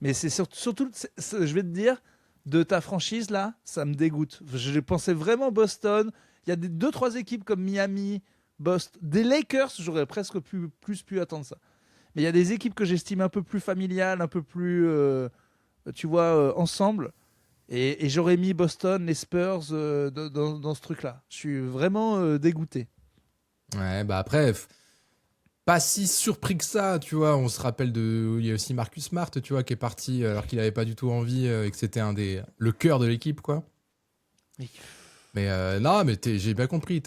mais c'est surtout, je vais te dire, de ta franchise là, ça me dégoûte. Je pensais vraiment Boston. Il y a 2-3 équipes comme Miami, Boston, des Lakers, j'aurais presque plus pu attendre ça. Mais il y a des équipes que j'estime un peu plus familiales, un peu plus, tu vois, ensemble. Et j'aurais mis Boston, les Spurs dans ce truc-là. Je suis vraiment dégoûté. Ouais, bah après, pas si surpris que ça, tu vois. On se rappelle il y a aussi Marcus Smart, tu vois, qui est parti alors qu'il avait pas du tout envie et que c'était le cœur de l'équipe, quoi. Mais non, mais j'ai bien compris.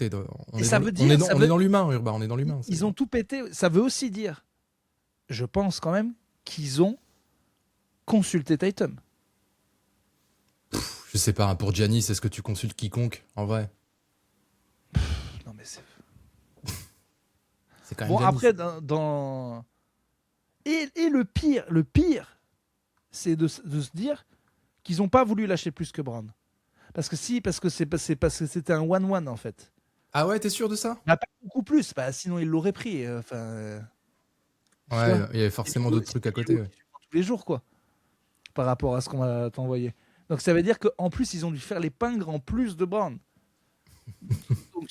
On est dans l'humain, Urbain. On est dans l'humain. Ils ont tout pété. Ça veut aussi dire, je pense quand même, qu'ils ont consulté Tatum. Je sais pas, pour Giannis, est-ce que tu consultes quiconque, en vrai? Non, mais c'est quand même bon, Giannis. après, et le pire, c'est de se dire qu'ils n'ont pas voulu lâcher plus que Brown. Parce que c'était un 1-1, en fait. Ah ouais, t'es sûr de ça? Bah, pas beaucoup plus, sinon ils l'auraient pris. Ouais, il y avait forcément d'autres trucs à côté. Ouais. Tous les jours, quoi. Par rapport à ce qu'on va t'envoyer. Donc ça veut dire qu'en plus, ils ont dû faire les pingres en plus de Brown. Donc,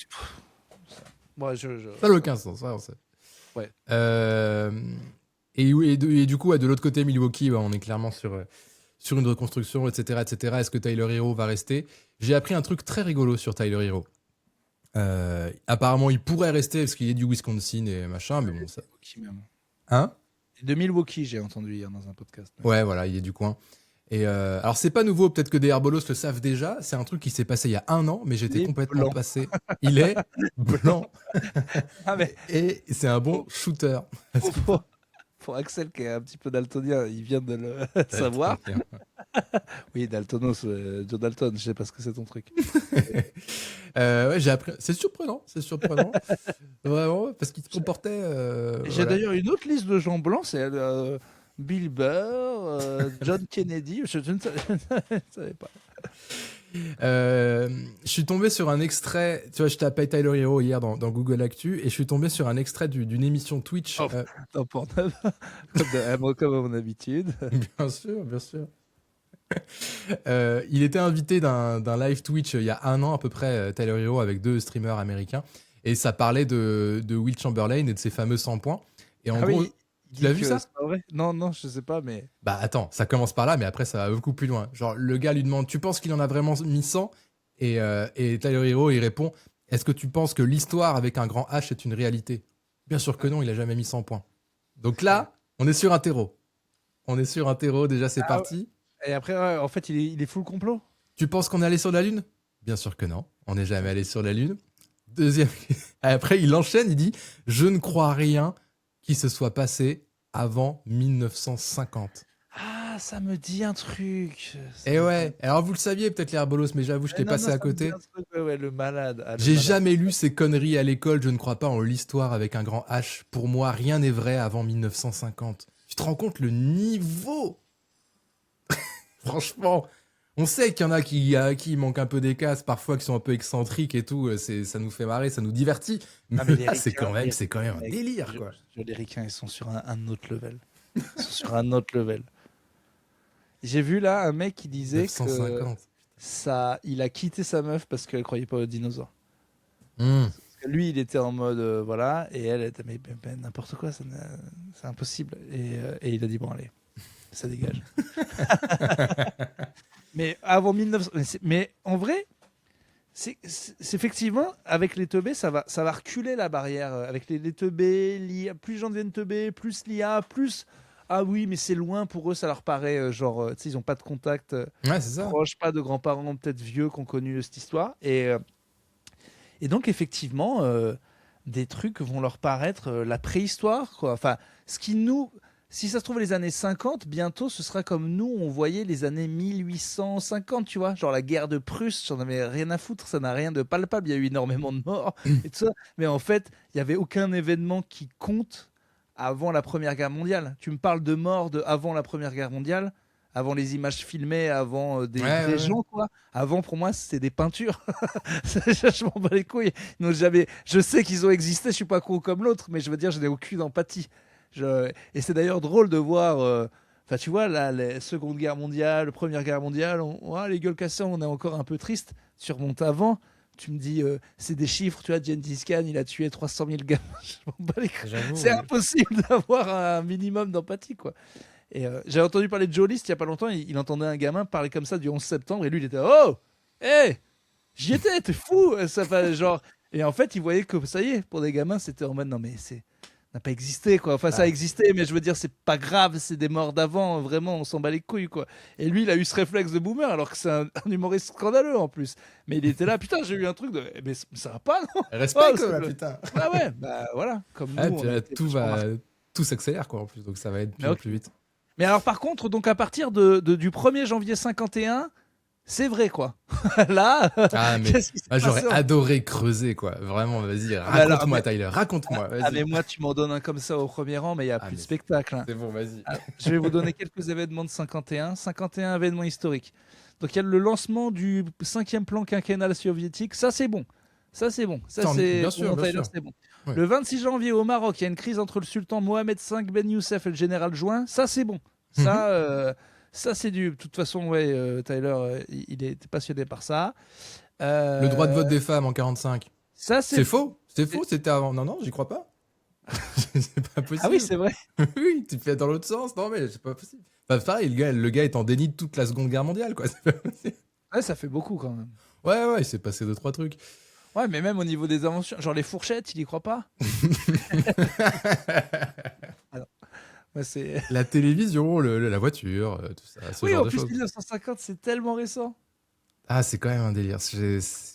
bon, ça n'a aucun sens, ça, on sait. Ouais. Et du coup, de l'autre côté, Milwaukee, on est clairement sur une reconstruction, etc., etc. Est-ce que Tyler Hero va rester? J'ai appris un truc très rigolo sur Tyler Hero. Apparemment, il pourrait rester parce qu'il est du Wisconsin et machin, mais bon, ça... Hein? De Milwaukee, j'ai entendu hier dans un podcast. Ouais, voilà, il est du coin. Et alors, c'est pas nouveau, peut-être que des Herbolos le savent déjà. C'est un truc qui s'est passé il y a 1 an, mais j'étais complètement passé. Il est blanc. Et c'est un bon shooter. Pour Axel, qui est un petit peu daltonien, il vient de le savoir. Oui, Daltonos, Joe Dalton, je sais pas ce que c'est ton truc. Ouais, j'ai appris. C'est surprenant, vraiment, parce qu'il se comportait. J'ai Voilà. d'ailleurs une autre liste de gens blancs, c'est Bill Burr, John Kennedy, je ne savais, je ne savais pas. Je suis tombé sur un extrait. Tu vois, je tapais Tyler Hero hier dans Google Actu et je suis tombé sur un extrait d'une émission Twitch. Oh, Dans Pornhub, comme à mon habitude. Bien sûr, bien sûr. Il était invité d'un live Twitch il y a un an à peu près, Tyler Hero, avec 2 streamers américains. Et ça parlait de Will Chamberlain et de ses fameux 100 points. Et en gros, Oui, il tu l'as dit vu que ça? c'est pas vrai. Non, je sais pas, mais. Bah attends, ça commence par là, mais après ça va beaucoup plus loin. Genre, le gars lui demande, tu penses qu'il en a vraiment mis 100? Et Tyler Hero, il répond, est-ce que tu penses que l'histoire avec un grand H est une réalité? Bien sûr que non, il a jamais mis 100 points. Donc là, on est sur un terreau. Déjà c'est parti. Et après, ouais, en fait, il est full complot. Tu penses qu'on est allé sur la Lune? Bien sûr que non, on n'est jamais allé sur la Lune. Deuxième. Après, il enchaîne, il dit, je ne crois à rien qui se soit passé avant 1950. Ah, ça me dit un truc. Et ouais, alors vous le saviez peut-être les herbolos, mais j'avoue, je t'ai passé à côté. Ouais, le malade. Ah, le J'ai malade. jamais lu ces conneries à l'école, je ne crois pas en l'histoire avec un grand H. Pour moi, rien n'est vrai avant 1950. Tu te rends compte le niveau? Franchement, on sait qu'il y en a qui manquent un peu des cases, parfois qui sont un peu excentriques et tout, ça nous fait marrer, ça nous divertit. Mais, Ah, mais les là, c'est ricains, quand même un mec, délire, quoi. Les ricains, ils sont sur un autre level. Ils sont sur un autre level. J'ai vu là un mec qui disait que 950. il a quitté sa meuf parce qu'elle croyait pas aux dinosaures. Hmm. Parce que lui, il était en mode voilà, et elle était mais n'importe quoi, c'est impossible. Et il a dit bon allez, ça dégage. Mais avant 1900, mais en vrai, c'est effectivement avec les teubés, ça va reculer la barrière avec les teubés, l'IA. Plus les gens deviennent teubés, plus l'IA, plus ah oui, mais c'est loin pour eux, ça leur paraît genre tu sais ils ont pas de contact Ouais, c'est ça. proche, pas de grands-parents peut-être vieux qui ont connu cette histoire et donc effectivement des trucs vont leur paraître la préhistoire quoi. Enfin, ce qui nous si ça se trouve les années 50, bientôt ce sera comme nous on voyait les années 1850, tu vois, genre la guerre de Prusse, j'en avais rien à foutre, ça n'a rien de palpable, il y a eu énormément de morts et tout ça, mais en fait, il y avait aucun événement qui compte avant la Première Guerre mondiale. Tu me parles de morts avant la Première Guerre mondiale, avant les images filmées, avant des vrais gens, quoi. Avant, pour moi, c'était des peintures. Je m'en bats les couilles. Ils n'ont jamais... Je sais qu'ils ont existé, je suis pas con comme l'autre, mais je veux dire, je n'ai aucune empathie. Et c'est d'ailleurs drôle de voir... Enfin, tu vois, la Seconde Guerre mondiale, Première Guerre mondiale, les gueules cassées, on est encore un peu triste. Tu remontes avant, tu me dis, c'est des chiffres, tu vois, Gengis Khan, il a tué 300 000 gamins. Je m'en bats les couilles. C'est impossible d'avoir un minimum d'empathie, quoi. Et j'ai entendu parler de Joe List il y a pas longtemps, il entendait un gamin parler comme ça du 11 septembre, et lui, il était « Oh, hé, j'y étais, t'es fou !» Ça fait genre... Et en fait, il voyait que ça y est, pour des gamins, c'était en mode « Non, mais c'est... n'a pas existé, quoi. Enfin, ça a existé, mais je veux dire, c'est pas grave, c'est des morts d'avant, vraiment, on s'en bat les couilles, quoi. » Et lui, il a eu ce réflexe de boomer, alors que c'est un humoriste scandaleux, en plus. Mais il était là, putain, j'ai eu un truc de... Mais ça va pas, non? Respect, Oh, là, putain. Ah ouais, bah voilà, comme nous, Puis on a là, été tout s'accélère, quoi, en plus, donc ça va être Mais ok. plus vite. Mais alors, par contre, donc à partir du 1er janvier 51, c'est vrai, quoi. Là, Ah, mais qu'est-ce qui s'est j'aurais passé adoré creuser, quoi. Vraiment, vas-y, alors, raconte-moi, mais- Tyler, raconte-moi, Ah, vas-y. mais moi, tu m'en donnes un comme ça au premier rang, mais il n'y a Ah, plus de mais spectacle, hein. C'est bon, vas-y. Ah, je vais vous donner quelques événements de 51. 51 événements historiques. Donc, il y a le lancement du 5e plan quinquennal soviétique. Ça, c'est bon. Ça, c'est bon. Ça, Ça, c'est bien sûr, pour bien Tyler, sûr. c'est bon. Ouais. Le 26 janvier au Maroc, il y a une crise entre le sultan Mohamed V Ben Youssef et le général Juin. Ça, c'est bon. Ça, ça c'est du. De toute façon, ouais, Tyler, il est passionné par ça. Le droit de vote des femmes en 45. Ça, C'est faux. C'est faux, c'était avant. Non, j'y crois pas. C'est pas possible. Ah oui, c'est vrai. Oui, tu fais dans l'autre sens. Non, mais c'est pas possible. Enfin, pareil, le gars est en déni de toute la Seconde Guerre mondiale, quoi. C'est pas possible. Ouais, ça fait beaucoup quand même. Ouais, il s'est passé 2-3 trucs. Ouais, mais même au niveau des inventions, genre les fourchettes, il y croit pas. Alors, ouais, c'est... La télévision, la voiture, tout ça, ce Oui, genre en de plus, choses. 1950, c'est tellement récent. Ah, c'est quand même un délire.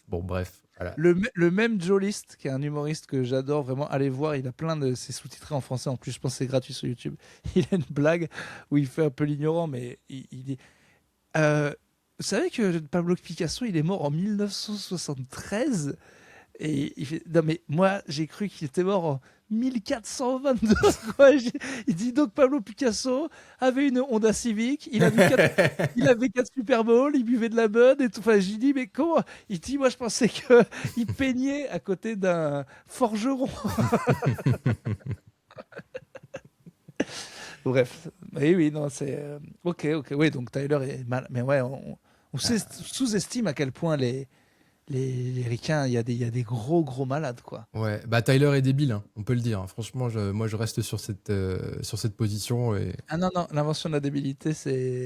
Bon, bref, voilà. Le même Joe List, qui est un humoriste que j'adore vraiment, allez voir, il a plein de ses sous-titrés en français, en plus je pense que c'est gratuit sur YouTube. Il a une blague où il fait un peu l'ignorant, mais il dit Vous savez que Pablo Picasso, il est mort en 1973 et il fait... Non mais moi, j'ai cru qu'il était mort en 1422. Quoi. Il dit donc Pablo Picasso avait une Honda Civic, il avait 4 Super Bowl, il buvait de la Bud et tout. Enfin, j'ai dit mais comment? Il dit moi je pensais que il peignait à côté d'un forgeron. Bref, oui, oui, non, c'est ok, ok, oui, donc Tyler est mal, mais ouais, on sous-estime à quel point les ricains, il y a des gros gros malades, quoi. Ouais, bah Tyler est débile, hein, on peut le dire. Franchement, moi je reste sur cette position. Et... Ah non, non, l'invention de la débilité, C'est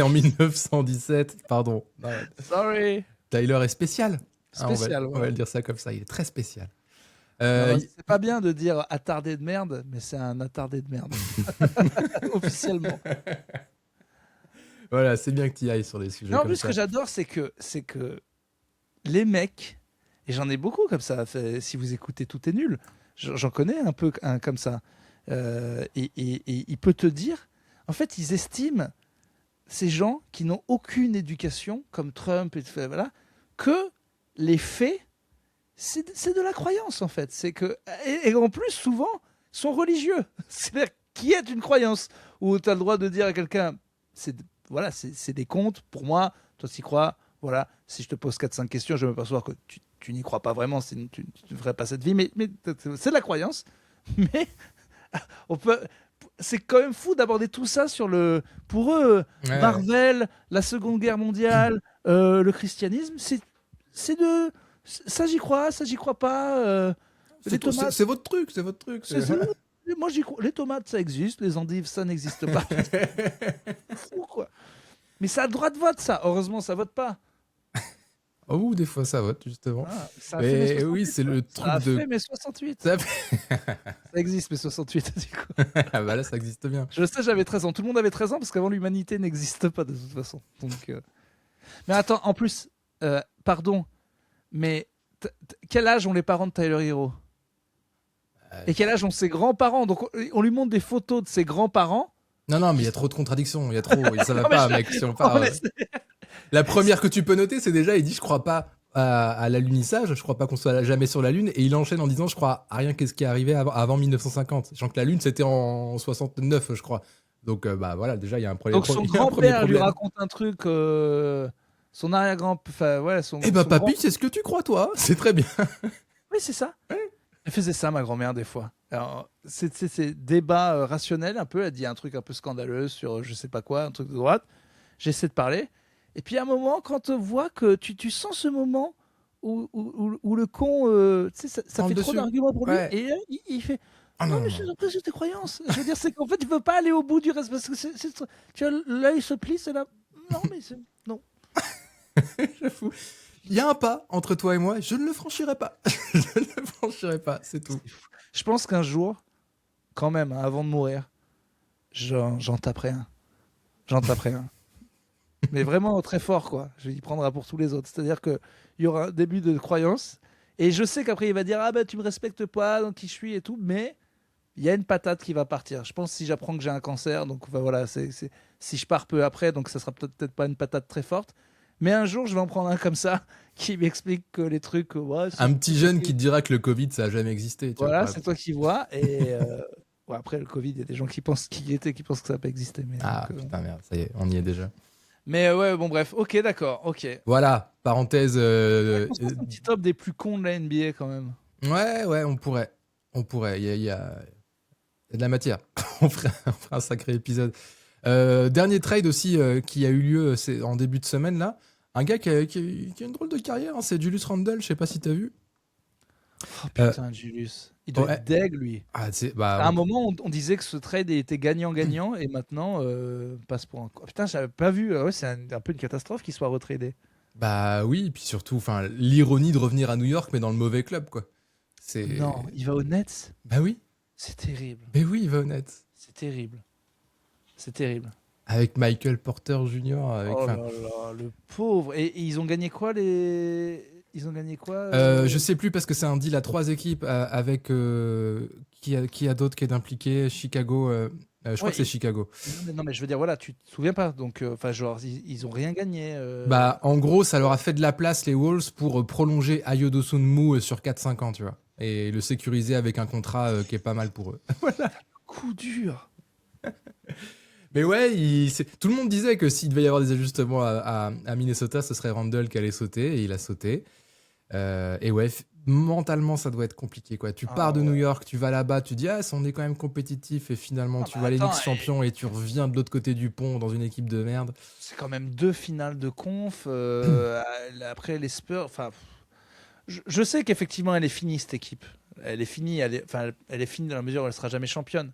en 1917, pardon. Non, Sorry. Tyler est spécial. Ah, Spécial, on va le dire ça comme ça, il est très spécial. Non, non, c'est pas bien de dire attardé de merde, mais c'est un attardé de merde. Officiellement. Voilà, c'est bien que tu y ailles sur des sujets Non, en comme plus, ça. ce que j'adore, c'est que les mecs, et j'en ai beaucoup comme ça, si vous écoutez Tout est nul, j'en connais un peu un comme ça. Et il peut te dire, en fait, ils estiment ces gens qui n'ont aucune éducation, comme Trump, voilà, que les faits, c'est de la croyance, en fait. C'est que, et en plus, souvent, sont religieux. C'est-à-dire, qui est une croyance où tu as le droit de dire à quelqu'un, voilà, c'est des contes, pour moi, toi t'y crois, voilà, si je te pose 4-5 questions, je vais m'apercevoir que tu n'y crois pas vraiment, sinon tu ne ferais pas cette vie, mais c'est de la croyance. Mais on peut, c'est quand même fou d'aborder tout ça pour eux, Ouais. Marvel, la Seconde Guerre mondiale, le christianisme, ça j'y crois pas. Les tomates, C'est votre truc, c'est votre truc. moi j'y crois. Les tomates, ça existe, les endives, ça n'existe pas. Fou, quoi. Mais ça a le droit de vote, ça. Heureusement, ça vote pas. Oh, des fois ça vote, justement. Ah, ça a fait mes Mais 68, oui, c'est le truc ça a de. fait mes 68. Ça Ça existe, mes 68, du coup. Ah bah là, ça existe bien. Je sais, j'avais 13 ans. Tout le monde avait 13 ans parce qu'avant, l'humanité n'existe pas de toute façon. Donc, mais attends, en plus, pardon, mais quel âge ont les parents de Tyler Hero? Et quel âge ont ses grands-parents? Donc, on lui montre des photos de ses grands-parents. Non, mais il y a trop de contradictions. Il y a trop. Ça va Non, mais pas, mec. Si on part, La première que tu peux noter, c'est déjà, il dit, je crois pas à l'alunissage, je crois pas qu'on soit jamais sur la Lune, et il enchaîne en disant, je crois à rien qu'est-ce qui est arrivé avant 1950. Sachant que la Lune, c'était en 69, je crois. Donc, bah voilà, déjà, il y a un problème. Donc, son grand-père lui raconte un truc. Son arrière-grand, enfin ouais, Eh bah papy, c'est ce que tu crois toi, c'est très bien. Oui, c'est ça. Elle faisait ça, ma grand-mère, des fois. Alors, c'est ces débats rationnels un peu. Elle dit un truc un peu scandaleux sur je sais pas quoi, un truc de droite. J'essaie de parler. Et puis à un moment, quand on voit que tu sens ce moment où le con, tu sais, ça fait trop d'arguments pour lui. Ouais. Et là, il fait Ah non, non, mais c'est après, c'est tes croyances. Je veux dire, c'est qu'en fait, tu peux pas aller au bout du reste. Parce que tu vois, l'œil se plie, c'est là. Non, mais c'est. Non. J'avoue. Il y a un pas entre toi et moi, je ne le franchirai pas. Je ne le franchirai pas, c'est tout. Je pense qu'un jour, quand même, hein, avant de mourir, j'en taperai un. J'en taperai un. Mais vraiment très fort, quoi. Je vais y prendre un pour tous les autres. C'est-à-dire qu'il y aura un début de croyance. Et je sais qu'après, il va dire ah ben, tu me respectes pas dans qui je suis et tout. Mais il y a une patate qui va partir. Je pense si j'apprends que j'ai un cancer, donc enfin, voilà, si je pars peu après, donc ça sera peut-être pas une patate très forte. Mais un jour, je vais en prendre un comme ça qui m'explique que les trucs. Ouais, un petit jeune qui te dira que le Covid, ça a jamais existé. Voilà, c'est toi qui vois. Et ouais, après, le Covid, il y a des gens qui pensent qu'il y était, qui pensent que ça n'a pas existé. Mais donc, putain, merde, ça y est, on y est déjà. Mais ouais, bon, bref. Ok, d'accord. Ok. Voilà, parenthèse. Un petit top des plus cons de la NBA quand même. Ouais, on pourrait. Il y a de la matière. on fera un sacré épisode. Dernier trade aussi qui a eu lieu en début de semaine là. Un gars qui a une drôle de carrière, hein, c'est Julius Randle, je sais pas si t'as vu. Oh putain, Julius. Il doit être deg, lui. À un moment, on disait que ce trade était gagnant-gagnant, et maintenant, passe pour un... Putain, j'avais pas vu. Ouais, c'est un peu une catastrophe qu'il soit retradé. Bah oui, et puis surtout, l'ironie de revenir à New York, mais dans le mauvais club, quoi. Non, il va aux Nets. Bah oui. C'est terrible. Mais oui, il va aux Nets. C'est terrible. C'est terrible. Avec Michael Porter Jr. Oh là là, le pauvre. Et ils ont gagné quoi Ils ont gagné quoi Je sais plus parce que c'est un deal à 3 équipes avec qui a d'autres qui est impliqué. Chicago. Je crois Ouais, que c'est Chicago. non, mais je veux dire, voilà, tu te souviens pas. Donc, enfin, genre, ils ont rien gagné. Bah, en gros, ça leur a fait de la place, les Wolves, pour prolonger Ayo Dosunmu sur 4-5 ans, tu vois. Et le sécuriser avec un contrat qui est pas mal pour eux. Coup dur. Mais ouais, tout le monde disait que s'il devait y avoir des ajustements à Minnesota, ce serait Randle qui allait sauter, et il a sauté. Et ouais, mentalement, ça doit être compliqué, quoi. Tu pars de New York, tu vas là-bas, tu dis, ah, on est quand même compétitif, et finalement, tu vas les Knicks champions, et tu reviens de l'autre côté du pont dans une équipe de merde. C'est quand même 2 finales de conf. Après, les Spurs. Enfin, je sais qu'effectivement, elle est finie, cette équipe. Elle est finie. Elle est finie dans la mesure où elle sera jamais championne.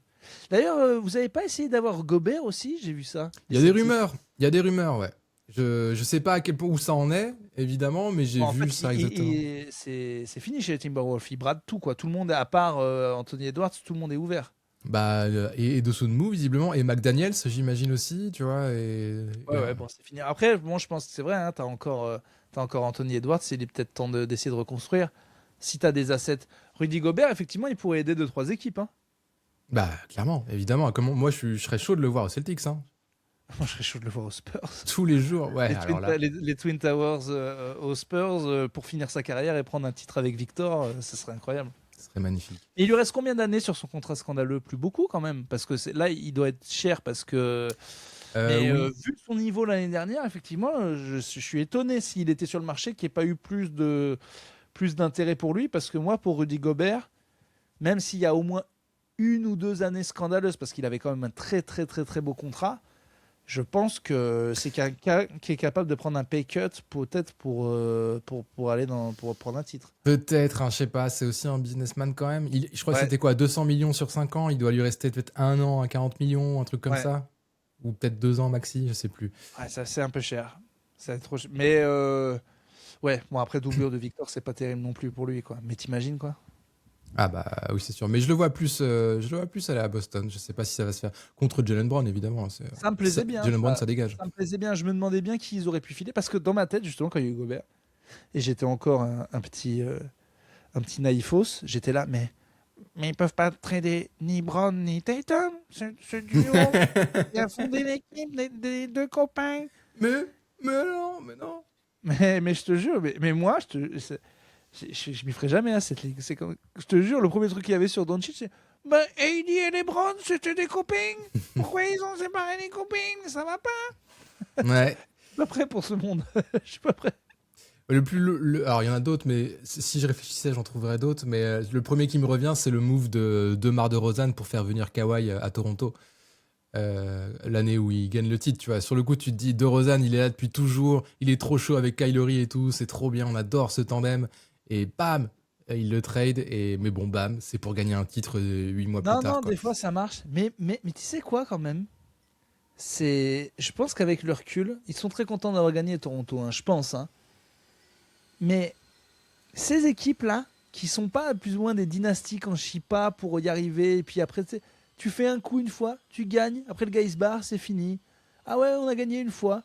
D'ailleurs, vous avez pas essayé d'avoir Gobert aussi? J'ai vu ça. Il y a des rumeurs. Il y a des rumeurs, ouais. Je sais pas à quel point où ça en est, évidemment, mais j'ai vu ça exactement. C'est fini chez les Timberwolves. Ils bradent tout, quoi. Tout le monde, à part Anthony Edwards, tout le monde est ouvert. Bah, et Dosunmu, visiblement, et McDaniels, j'imagine aussi, tu vois. Ouais, bon, c'est fini. Après, bon, je pense que c'est vrai, hein, t'as encore Anthony Edwards, il est peut-être temps d'essayer de reconstruire. Si t'as des assets. Rudy Gobert, effectivement, il pourrait aider 2-3 équipes. Hein. Bah, clairement, évidemment. Moi, je serais chaud de le voir au Celtics, hein. Moi, je serais chaud de le voir aux Spurs. Tous les jours, ouais. Les Twin Towers aux Spurs pour finir sa carrière et prendre un titre avec Victor, ce serait incroyable. Ce serait magnifique. Et il lui reste combien d'années sur son contrat scandaleux? Plus beaucoup quand même, parce que là, il doit être cher parce que. Mais oui. vu son niveau l'année dernière, effectivement, je suis étonné s'il était sur le marché qu'il n'y ait pas eu plus d'intérêt pour lui, parce que moi, pour Rudy Gobert, même s'il y a au moins 1 ou 2 années scandaleuses, parce qu'il avait quand même un très très très très beau contrat, je pense que c'est quelqu'un qui est capable de prendre un pay cut peut-être pour aller pour prendre un titre. Peut-être, hein, je sais pas, c'est aussi un businessman quand même. Je crois que c'était quoi, 200 millions sur 5 ans, il doit lui rester peut-être 1 an à 40 millions, un truc comme ça. Ou peut-être 2 ans maxi, je sais plus. Ouais, ça c'est un peu cher. C'est trop cher. Mais ouais, bon après doublure de Victor, c'est pas terrible non plus pour lui, quoi. Mais t'imagines, quoi. Ah bah oui, c'est sûr. Mais je le vois plus aller à Boston. Je sais pas si ça va se faire contre Jalen Brown, évidemment. Ça me plaisait bien. Jalen Brown, ça dégage. Ça me plaisait bien. Je me demandais bien qui ils auraient pu filer, parce que dans ma tête, justement, quand il y a eu Gobert, et j'étais encore un petit naïfos, j'étais là, mais ils peuvent pas trader ni Brown ni Tatum, ce duo qui a fondé l'équipe des 2 copains. Mais non. Mais je te jure, mais moi, je m'y ferai jamais à cette ligue. Je te jure, le premier truc qu'il y avait sur Doncic, c'est AD et LeBron, c'était des copains. Pourquoi ils ont séparé les copains? Ça va pas. Ouais. Je suis pas prêt pour ce monde. Je suis pas prêt. Alors, il y en a d'autres, mais si je réfléchissais, j'en trouverais d'autres. Mais le premier qui me revient, c'est le move de DeMar DeRozan pour faire venir Kawhi à Toronto. L'année où il gagne le titre, tu vois. Sur le coup, tu te dis, DeRozan, il est là depuis toujours. Il est trop chaud avec Kyrie et tout. C'est trop bien. On adore ce tandem. Et bam, il le trade. Mais bon, bam, c'est pour gagner un titre 8 mois plus tard. Non, quoi. des fois, ça marche. Mais tu sais quoi, quand même? Je pense qu'avec le recul, ils sont très contents d'avoir gagné Toronto, hein, je pense. Hein. Mais ces équipes-là, qui sont pas plus ou moins des dynasties quand je chie pas pour y arriver, et puis après, tu fais un coup une fois, tu gagnes, après le gars il se barre, c'est fini. Ah ouais, on a gagné une fois.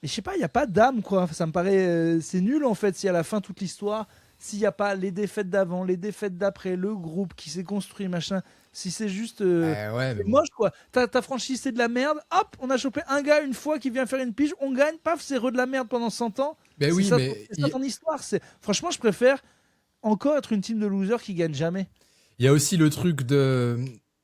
Mais je sais pas, il n'y a pas d'âme, quoi. Ça me paraît. C'est nul, en fait, si à la fin, toute l'histoire, s'il n'y a pas les défaites d'avant, les défaites d'après, le groupe qui s'est construit, machin. Si c'est juste. C'est moche, quoi. Ta franchise, c'est de la merde. Hop, on a chopé un gars une fois qui vient faire une pige, on gagne, paf, c'est re de la merde pendant 100 ans. Ben oui, c'est ça ton histoire. Franchement, je préfère encore être une team de losers qui gagne jamais. Il y a aussi le truc de.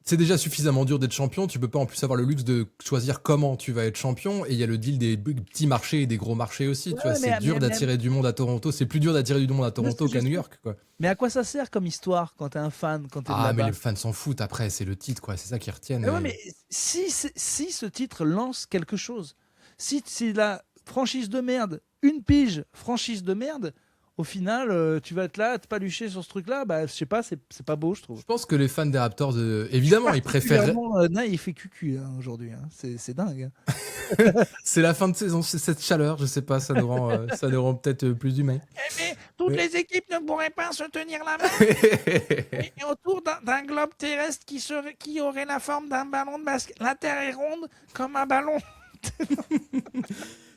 C'est déjà suffisamment dur d'être champion, tu peux pas en plus avoir le luxe de choisir comment tu vas être champion, et il y a le deal des petits marchés et des gros marchés aussi, tu vois, c'est dur d'attirer du monde à Toronto, c'est plus dur d'attirer du monde à Toronto qu'à New York, quoi. Mais à quoi ça sert comme histoire quand t'es un fan, quand t'es de là-bas? Mais les fans s'en foutent après, c'est le titre, quoi, c'est ça qui retiennent. Ouais, mais si ce titre lance quelque chose, si la franchise de merde, une pige, franchise de merde, au final, tu vas être là, te palucher sur ce truc-là, je sais pas, c'est pas beau, je trouve. Je pense que les fans des Raptors, évidemment, ils préfèrent. Il fait cucu hein, aujourd'hui, hein. C'est dingue. Hein. C'est la fin de saison, c'est cette chaleur, je sais pas, ça nous rend peut-être plus humains. Mais toutes les équipes ne pourraient pas se tenir la main et autour d'un globe terrestre qui aurait la forme d'un ballon de basket. La Terre est ronde comme un ballon.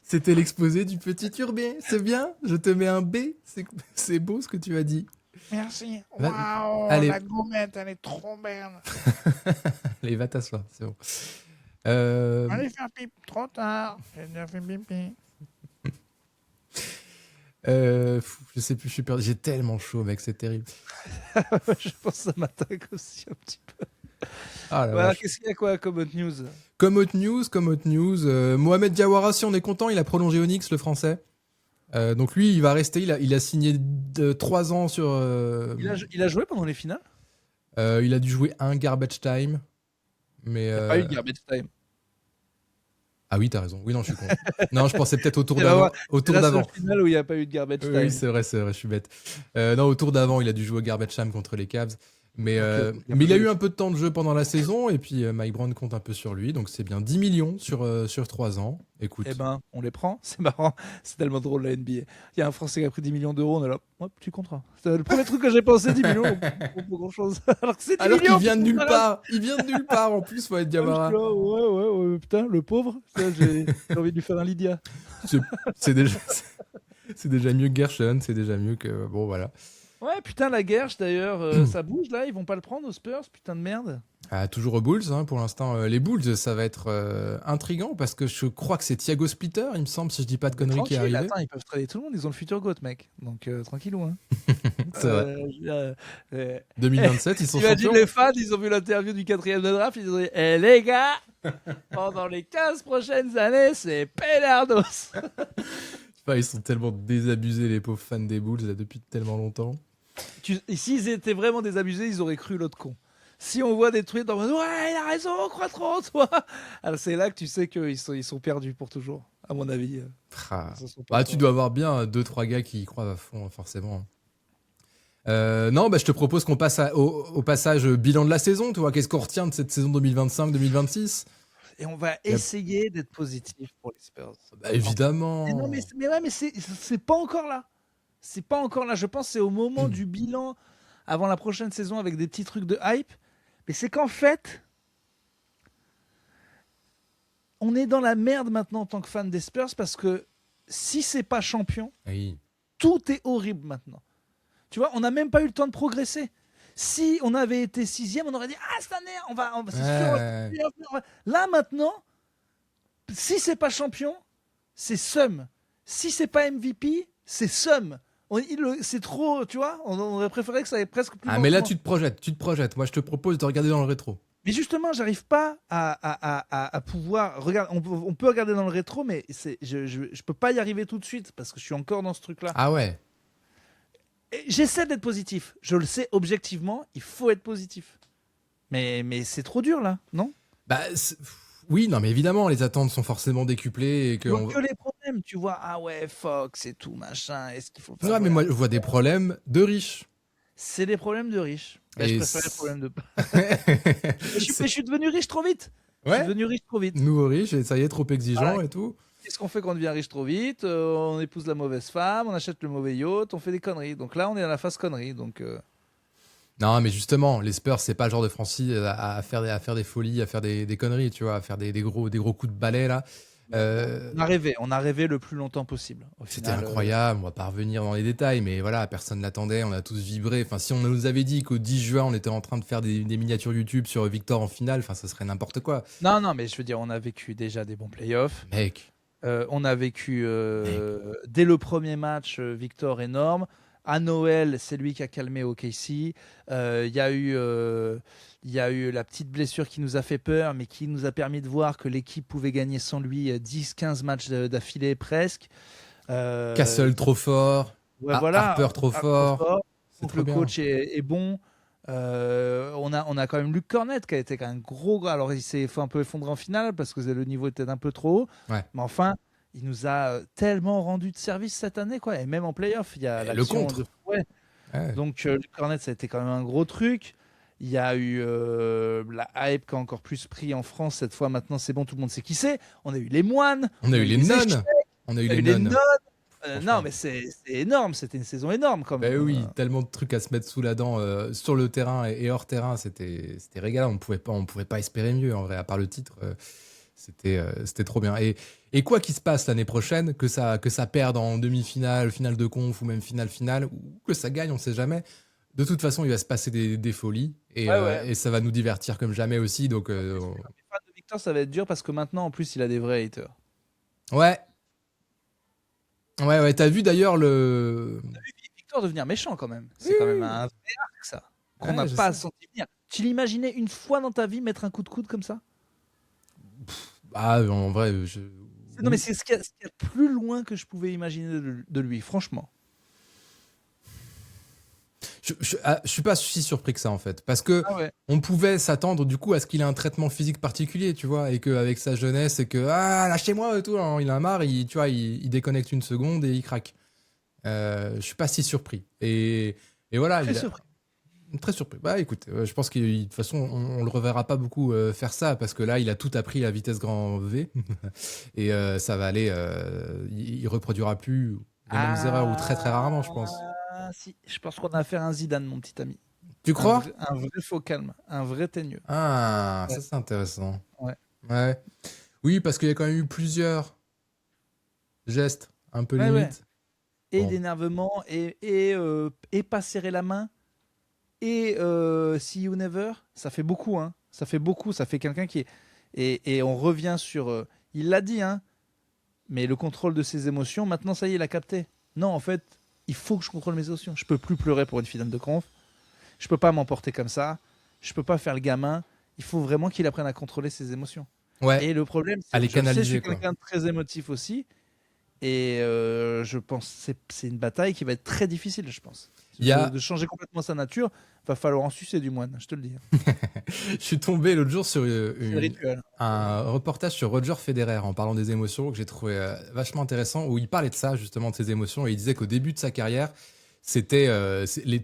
C'était l'exposé du petit Turbin, c'est bien, je te mets un B, c'est beau ce que tu as dit. Merci. Va- Waouh, allez. la gourmette, elle est trop belle. Allez, va t'asseoir, c'est bon. Allez faire pipi, trop tard. J'ai déjà fait pipi. Je sais plus, je suis perdu. J'ai tellement chaud, mec, c'est terrible. Je pense que ça m'attaque aussi un petit peu. Ah la Voilà, vache. qu'est-ce qu'il y a quoi comme autre news? Comme autre news, Mohamed Diawara, si on est content, il a prolongé au Knicks, le français. Donc lui, il va rester. Il a signé 3 ans sur. Il a joué pendant les finales? Il a dû jouer un garbage time. Mais Il n'y a pas eu de garbage time. ah oui, t'as raison. Oui, non, je suis con. Non, je pensais peut-être au tour C'est la- d'avant. Au C'est tour la d'avant. seule finale où il n'y a pas eu de garbage time. Oui, c'est vrai, je suis bête. Non, au tour d'avant, il a dû jouer au garbage time contre les Cavs. Mais il a eu un peu de temps de jeu pendant la saison et puis Mike Brown compte un peu sur lui. Donc c'est bien 10 millions sur 3 ans. Écoute. Eh ben, on les prend. C'est marrant. C'est tellement drôle la NBA. Il y a un Français qui a pris 10 millions d'euros. On est là. Hop, petit contrat. C'est le premier truc que j'ai pensé, 10 millions. Pour grand chose. Alors que c'est 10 Alors millions. qu'il vient de nulle Voilà. part. Il vient de nulle part en plus, Mohamed Je suis Diawara. là, ouais, putain, le pauvre. Ça, j'ai envie de lui faire un Lydia. C'est déjà mieux que Gershon. C'est déjà mieux que. Bon, voilà. Ouais, putain, la Gersh d'ailleurs, ça bouge là. Ils vont pas le prendre aux Spurs, putain de merde. Ah, toujours aux Bulls, hein, pour l'instant. Les Bulls, ça va être intriguant parce que je crois que c'est Thiago Splitter, il me semble, si je dis pas de conneries, qui est Tranquille, arrivé. attends, ils peuvent trader tout le monde. Ils ont le futur GOAT, mec. Donc tranquillou, hein. C'est vrai. Euh, euh, 2027, ils sont Imagine champions. les fans, ils ont vu l'interview du 4e de draft, ils ont dit les gars, pendant les 15 prochaines années, c'est Penardos. Enfin, ils sont tellement désabusés, les pauvres fans des Bulls, là, depuis tellement longtemps. Et s'ils étaient vraiment désabusés, ils auraient cru l'autre con. Si on voit des trucs dans mode ouais, il a raison, crois trop, toi. Alors c'est là que tu sais qu'ils sont perdus pour toujours, à mon avis. Ah. Ils sont pas Bah, tu dois avoir bien 2-3 gars qui y croient à fond, forcément. Non, bah, je te propose qu'on passe au passage bilan de la saison. Tu vois, qu'est-ce qu'on retient de cette saison 2025-2026 ? Et on va essayer d'être positif pour les Spurs. Bah, évidemment. Mais non, mais c'est pas encore là. C'est pas encore là. Je pense que c'est au moment du bilan avant la prochaine saison avec des petits trucs de hype. Mais c'est qu'en fait, on est dans la merde maintenant en tant que fan des Spurs parce que si c'est pas champion, Oui. tout est horrible maintenant. Tu vois, on n'a même pas eu le temps de progresser. Si on avait été 6e, on aurait dit ah cette année on va c'est sûr. Là maintenant, si c'est pas champion, c'est seum. Si c'est pas MVP, c'est seum. C'est trop, tu vois. On aurait préféré que ça ait presque plus. Ah, mais là, lentement. tu te projettes. Moi, je te propose de regarder dans le rétro. Mais justement, j'arrive pas à pouvoir regarder. On peut regarder dans le rétro, mais je peux pas y arriver tout de suite parce que je suis encore dans ce truc-là. Ah ouais. Et j'essaie d'être positif. Je le sais objectivement, il faut être positif. Mais c'est trop dur là, non? Bah, oui, non, mais évidemment, les attentes sont forcément décuplées. Et que Donc que les problèmes, tu vois, ah ouais, Fox et tout, machin, est-ce qu'il faut pas... Ouais, mais moi, je vois des problèmes de riches. C'est des problèmes de riches. Bah, Et je préfère les problèmes de... C'est- je suis devenu riche trop vite. Je suis Ouais, devenu riche trop vite. nouveau riche, et ça y est, trop exigeant Voilà. et tout. Qu'est-ce qu'on fait quand on devient riche trop vite? On épouse la mauvaise femme, on achète le mauvais yacht, on fait des conneries. Donc là, on est à la phase connerie. Donc Non, mais justement, les Spurs, c'est pas le genre de franchise à faire des folies, à faire des conneries, tu vois, à faire des gros coups de balai, là. on a rêvé le plus longtemps possible. Au C'était final, incroyable, on va pas revenir dans les détails, mais voilà, personne l'attendait, on a tous vibré. Enfin, si on nous avait dit qu'au 10 juin, on était en train de faire des miniatures YouTube sur Victor en finale, enfin, ça serait n'importe quoi. Non, mais je veux dire, on a vécu déjà des bons playoffs. Mec, On a vécu dès le premier match, Victor énorme. À Noël, c'est lui qui a calmé OKC. Il y a eu la petite blessure qui nous a fait peur, mais qui nous a permis de voir que l'équipe pouvait gagner sans lui 10-15 matchs d'affilée presque. Castle trop fort, Ouais, voilà, Harper trop fort. C'est Donc trop le bien. coach est bon. On a quand même Luke Cornett qui a été quand même gros. Alors il s'est fait un peu effondrer en finale parce que le niveau était un peu trop haut. Ouais. Mais enfin, il nous a tellement rendu de service cette année, quoi. Et même en playoff, il y a Et le l'action contre. Ouais. Ouais. Donc Luke Cornett, ça a été quand même un gros truc. Il y a eu la hype qui a encore plus pris en France cette fois. Maintenant, c'est bon, tout le monde sait qui c'est. On a eu les moines. On a eu les échecs, nonnes. On a eu On a les eu les nonnes. nonnes. Franchement. Non, mais c'est énorme. C'était une saison énorme quand même. Ben oui, tellement de trucs à se mettre sous la dent sur le terrain et hors terrain, c'était régalant. On pouvait pas espérer mieux en vrai, à part le titre. C'était trop bien. Et quoi qu'il se passe l'année prochaine, que ça perde en demi-finale, finale de conf ou même finale, ou que ça gagne, on sait jamais. De toute façon, il va se passer des folies et ça va nous divertir comme jamais aussi. Donc, Les fans de Victor, ça va être dur parce que maintenant, en plus, il a des vrais haters. ouais. Ouais, t'as vu d'ailleurs le. On a vu Victor devenir méchant quand même. C'est quand même un vrai arc, ça. Qu'on n'a je pas sais. senti venir. Tu l'imaginais une fois dans ta vie mettre un coup de coude comme ça? Ah, en vrai, Non, mais c'est ce qu'il y a de plus loin que je pouvais imaginer de lui, franchement. je suis pas si surpris que ça en fait, parce que Ah ouais. on pouvait s'attendre du coup à ce qu'il ait un traitement physique particulier, tu vois, et qu'avec sa jeunesse et que lâchez-moi et tout, hein, il a marre, tu vois, il déconnecte une seconde et il craque. Je suis pas si surpris. Et voilà, Très surpris. très surpris. Bah écoute, je pense que de toute façon on le reverra pas beaucoup faire ça parce que là il a tout appris à vitesse grand V et ça va aller, il reproduira plus les mêmes erreurs ou très très rarement, je pense. Si, je pense qu'on a affaire à un Zidane, mon petit ami. Tu crois? Un vrai faux calme, un vrai teigneux. Ah, Ouais. ça c'est intéressant. Ouais. Ouais. Oui, parce qu'il y a quand même eu plusieurs gestes un peu Ouais, limites. Et Bon. d'énervement, et pas serrer la main, et See You Never, ça fait beaucoup, hein. Ça fait beaucoup, ça fait quelqu'un qui est... Et on revient sur... il l'a dit, hein, mais le contrôle de ses émotions, maintenant ça y est, il a capté. Non, en fait, il faut que je contrôle mes émotions. Je peux plus pleurer pour une finale de conf. Je peux pas m'emporter comme ça. Je peux pas faire le gamin. Il faut vraiment qu'il apprenne à contrôler ses émotions. Ouais, Et le problème, à c'est les que je sais, je canaliser, suis quoi. quelqu'un de très émotif aussi. Et je pense que c'est une bataille qui va être très difficile, je pense. Il y a- De changer complètement sa nature, va falloir en sucer du moine, je te le dis. Je suis tombé l'autre jour sur C'est le rituel. un reportage sur Roger Federer en parlant des émotions que j'ai trouvé vachement intéressant, où il parlait de ça, justement, de ses émotions, et il disait qu'au début de sa carrière,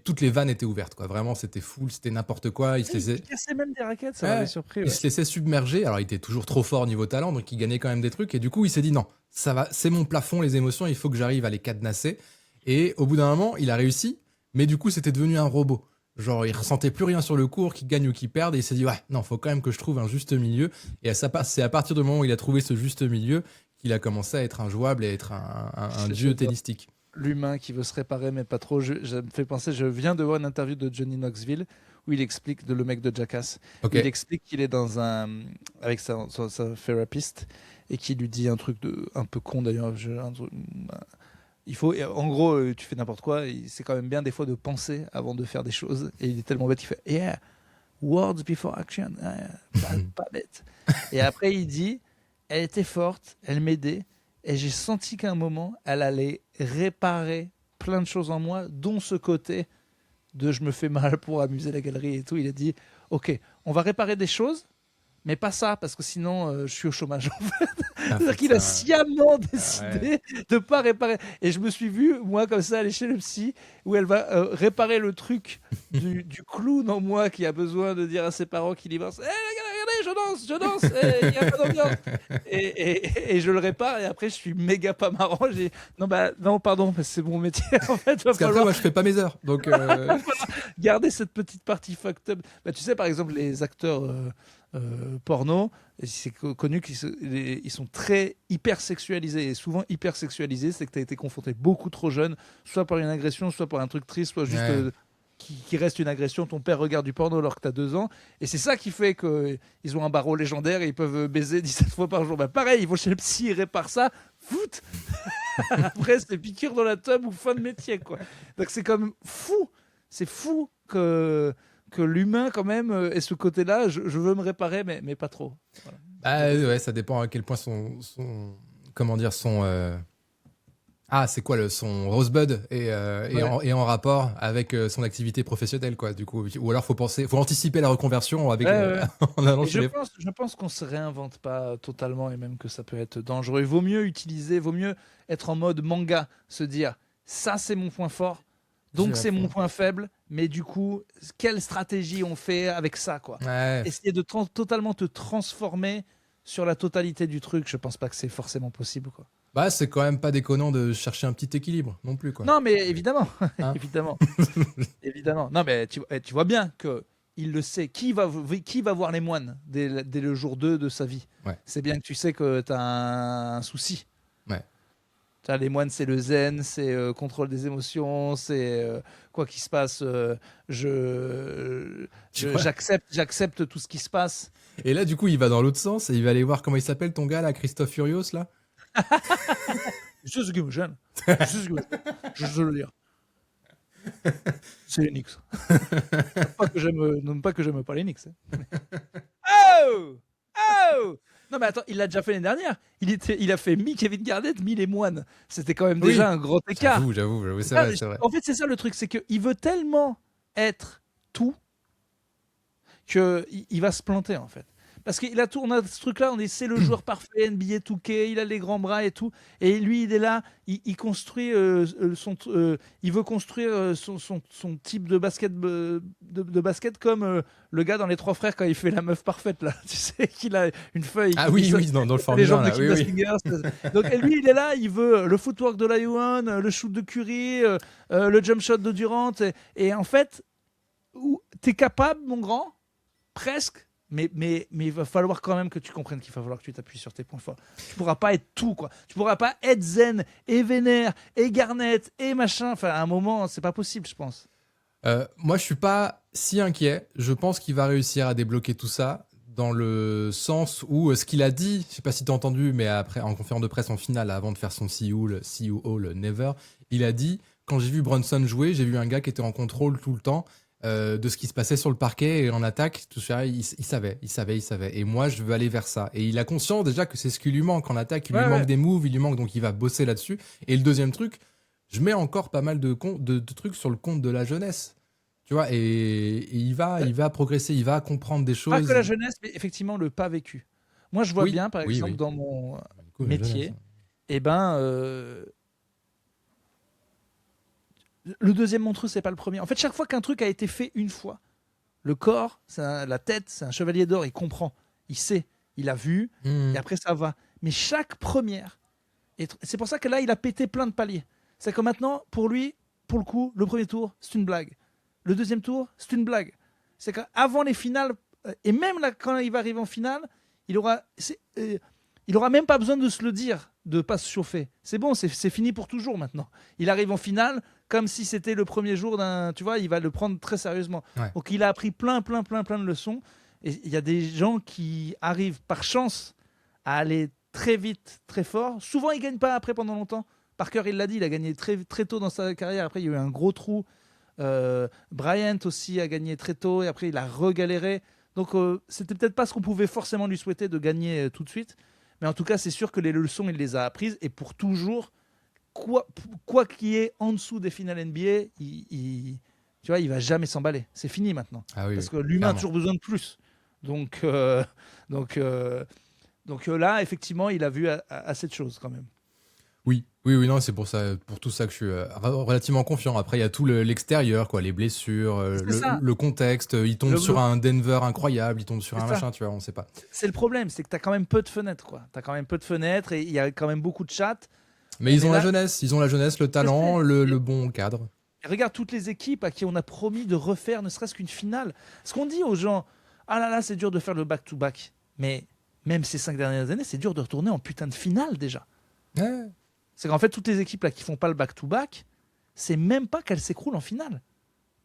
toutes les vannes étaient ouvertes, quoi. Vraiment, c'était full, c'était n'importe quoi. Il se laissait, Il cassait même des raquettes, ça Ouais, m'avait surpris. il Ouais. se laissait submerger. Alors, il était toujours trop fort niveau talent, donc il gagnait quand même des trucs. Et du coup, il s'est dit non, ça va, c'est mon plafond, les émotions, il faut que j'arrive à les cadenasser. Et au bout d'un moment, il a réussi, mais du coup, c'était devenu un robot. Genre, il ressentait plus rien sur le court, qu'il gagne ou qu'il perde, et il s'est dit ouais, non, faut quand même que je trouve un juste milieu. Et c'est à partir du moment où il a trouvé ce juste milieu qu'il a commencé à être injouable et à être un dieu J'adore. tennistique. L'humain qui veut se réparer, mais pas trop. Ça me fait penser, je viens de voir une interview de Johnny Knoxville où il explique, le mec de Jackass, Ok. il explique qu'il est avec sa thérapeute et qui lui dit un truc un peu con d'ailleurs. Il faut, en gros, tu fais n'importe quoi. C'est quand même bien des fois de penser avant de faire des choses. Et il est tellement bête qu'il fait yeah, words before action. Pas bête. Et après, il dit elle était forte, elle m'aidait. Et j'ai senti qu'à un moment, elle allait réparer plein de choses en moi, dont ce côté de je me fais mal pour amuser la galerie et tout. Il a dit ok, on va réparer des choses, mais pas ça, parce que sinon, je suis au chômage. C'est-à-dire qu'il a sciemment décidé de pas réparer. Et je me suis vu, moi, comme ça, aller chez le psy, où elle va réparer le truc du clown en moi qui a besoin de dire à ses parents qu'il y pense regardez, je danse, il n'y a pas d'ambiance. Et je le répare, et après, je suis méga pas marrant. J'ai non, pardon, c'est mon métier, en fait. Parce qu'après, moi, je fais pas mes heures. Donc, garder cette petite partie fucked up. Bah, tu sais, par exemple, les acteurs porno, c'est connu qu'ils sont très hyper sexualisés. Et souvent, hyper sexualisés, c'est que tu as été confronté beaucoup trop jeune, soit par une agression, soit par un truc triste, soit juste qui reste une agression. Ton père regarde du porno alors que tu as 2 ans. Et c'est ça qui fait qu'ils ont un barreau légendaire et ils peuvent baiser 17 fois par jour. Bah, pareil, ils vont chez le psy, ils réparent ça. Foot. Après, c'est piqûre dans la tub ou fin de métier, quoi. Donc, c'est quand même fou. C'est fou que l'humain, quand même, ait ce côté-là. Je veux me réparer, mais pas trop. Voilà. bah, ouais, ça dépend à quel point comment dire, c'est quoi son Rosebud est en rapport avec son activité professionnelle, quoi, du coup. Ou alors faut anticiper la reconversion avec, en allant Et chez les... je pense qu'on se réinvente pas totalement et même que ça peut être dangereux. Il vaut mieux être en mode manga, se dire ça c'est mon point fort, donc c'est mon point faible, mais du coup, quelle stratégie on fait avec ça, quoi. Ouais. Essayer de totalement te transformer sur la totalité du truc, je pense pas que c'est forcément possible, quoi. Bah, c'est quand même pas déconnant de chercher un petit équilibre non plus, quoi. Non, mais évidemment, Hein évidemment, évidemment. Non, mais tu vois bien que il le sait. Qui va voir les moines dès le jour 2 de sa vie? Ouais. C'est bien que tu sais que tu as un souci. Ouais. Les moines, c'est le zen, c'est contrôle des émotions, c'est quoi qu'il se passe, j'accepte tout ce qui se passe. Et là, du coup, il va dans l'autre sens et il va aller voir comment il s'appelle ton gars là, Christophe Furios là. C'est ce qui me gêne. C'est ce qui me gêne. Je veux le dire. C'est les Knicks. Non pas que j'aime pas les Knicks. Oh! Oh! Non mais attends, il l'a déjà fait l'année dernière. Il a fait mi-Kevin Garnett, mi-les moines. C'était quand même déjà un gros écart. J'avoue, c'est vrai, c'est vrai. En fait, c'est ça le truc, c'est qu'il veut tellement être tout qu'il va se planter en fait. Parce qu'il a tout, on a ce truc-là, c'est le joueur parfait, NBA 2K, il a les grands bras et tout. Et lui, il est là, il construit il veut construire son type de basket, de basket comme le gars dans Les Trois Frères quand il fait la meuf parfaite là. Tu sais qu'il a une feuille. Ah oui, dans le Formule 1 là, oui. Donc et lui, il est là, il veut le footwork de Olajuwon, le shoot de Curry, le jump shot de Durant. Et en fait, t'es capable, mon grand, presque. Mais il va falloir quand même que tu comprennes qu'il va falloir que tu t'appuies sur tes points forts. Tu pourras pas être tout, quoi. Tu pourras pas être zen et vénère et Garnett et machin. Enfin, à un moment, c'est pas possible, je pense. Moi, je suis pas si inquiet. Je pense qu'il va réussir à débloquer tout ça dans le sens où ce qu'il a dit, je sais pas si tu as entendu, mais après en conférence de presse en finale, avant de faire son See You All Never, il a dit quand j'ai vu Brunson jouer, j'ai vu un gars qui était en contrôle tout le temps. De ce qui se passait sur le parquet et en attaque, tout ça, il savait. Et moi, je veux aller vers ça. Et il a conscience déjà que c'est ce qui lui manque en attaque. Il lui manque des moves, il lui manque, donc il va bosser là-dessus. Et le deuxième truc, je mets encore pas mal de trucs sur le compte de la jeunesse. Tu vois, et il va progresser, il va comprendre des choses. Pas que la jeunesse, mais effectivement le pas vécu. Moi, je vois bien, par exemple, dans mon métier, le deuxième montreux, c'est pas le premier. En fait, chaque fois qu'un truc a été fait une fois, le corps, la tête, c'est un chevalier d'or, il comprend, il sait, il a vu, et après ça va. Mais chaque première, c'est pour ça que là, il a pété plein de paliers. C'est que maintenant, pour lui, pour le coup, le premier tour, c'est une blague. Le deuxième tour, c'est une blague. C'est qu'avant les finales, et même là, quand il va arriver en finale, il aura même pas besoin de se le dire, de pas se chauffer. C'est bon, c'est fini pour toujours maintenant. Il arrive en finale comme si c'était le premier jour d'un, tu vois, il va le prendre très sérieusement. Ouais. Donc il a appris plein de leçons. Et il y a des gens qui arrivent par chance à aller très vite, très fort. Souvent, ils gagnent pas après pendant longtemps. Parker, il l'a dit, il a gagné très, très tôt dans sa carrière. Après, il y a eu un gros trou. Bryant aussi a gagné très tôt et après, il a regaléré. Donc, c'était peut-être pas ce qu'on pouvait forcément lui souhaiter de gagner tout de suite. Mais en tout cas, c'est sûr que les leçons, il les a apprises. Et pour toujours, quoi qu'il y ait en dessous des finales NBA, tu vois, il va jamais s'emballer. C'est fini maintenant. Ah oui, parce que l'humain a toujours besoin de plus. Donc là, effectivement, il a vu assez de choses quand même. Oui, non, c'est pour tout ça que je suis relativement confiant. Après, il y a tout l'extérieur, quoi, les blessures, le contexte. Il tombe sur un Denver incroyable, il tombe sur un machin, tu vois, on sait pas. C'est le problème, c'est que tu as quand même peu de fenêtres, quoi. Tu as quand même peu de fenêtres et il y a quand même beaucoup de chats. Mais ils ont la jeunesse, le talent, le bon cadre. Et regarde toutes les équipes à qui on a promis de refaire ne serait-ce qu'une finale. Ce qu'on dit aux gens, ah là là, c'est dur de faire le back-to-back. Mais même ces 5 dernières années, c'est dur de retourner en putain de finale déjà. Ouais. C'est qu'en fait, toutes les équipes là qui font pas le back-to-back, c'est même pas qu'elles s'écroulent en finale.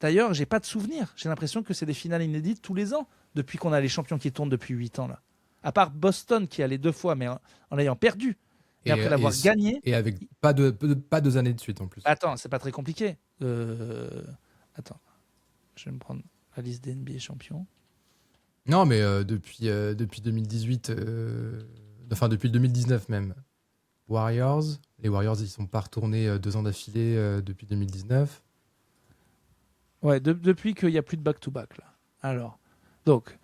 D'ailleurs, j'ai pas de souvenir. J'ai l'impression que c'est des finales inédites tous les ans, depuis qu'on a les champions qui tournent depuis 8 ans là. À part Boston qui allait 2 fois, mais en ayant perdu. Et après l'avoir gagné. Et avec pas 2 années de suite en plus. Attends, c'est pas très compliqué. Attends, je vais me prendre la liste des NBA champions. Non, mais depuis 2018, enfin depuis 2019 même. Les Warriors, ils sont pas retournés 2 ans d'affilée depuis 2019. Ouais, depuis qu'il n'y a plus de back-to-back là. Alors, donc.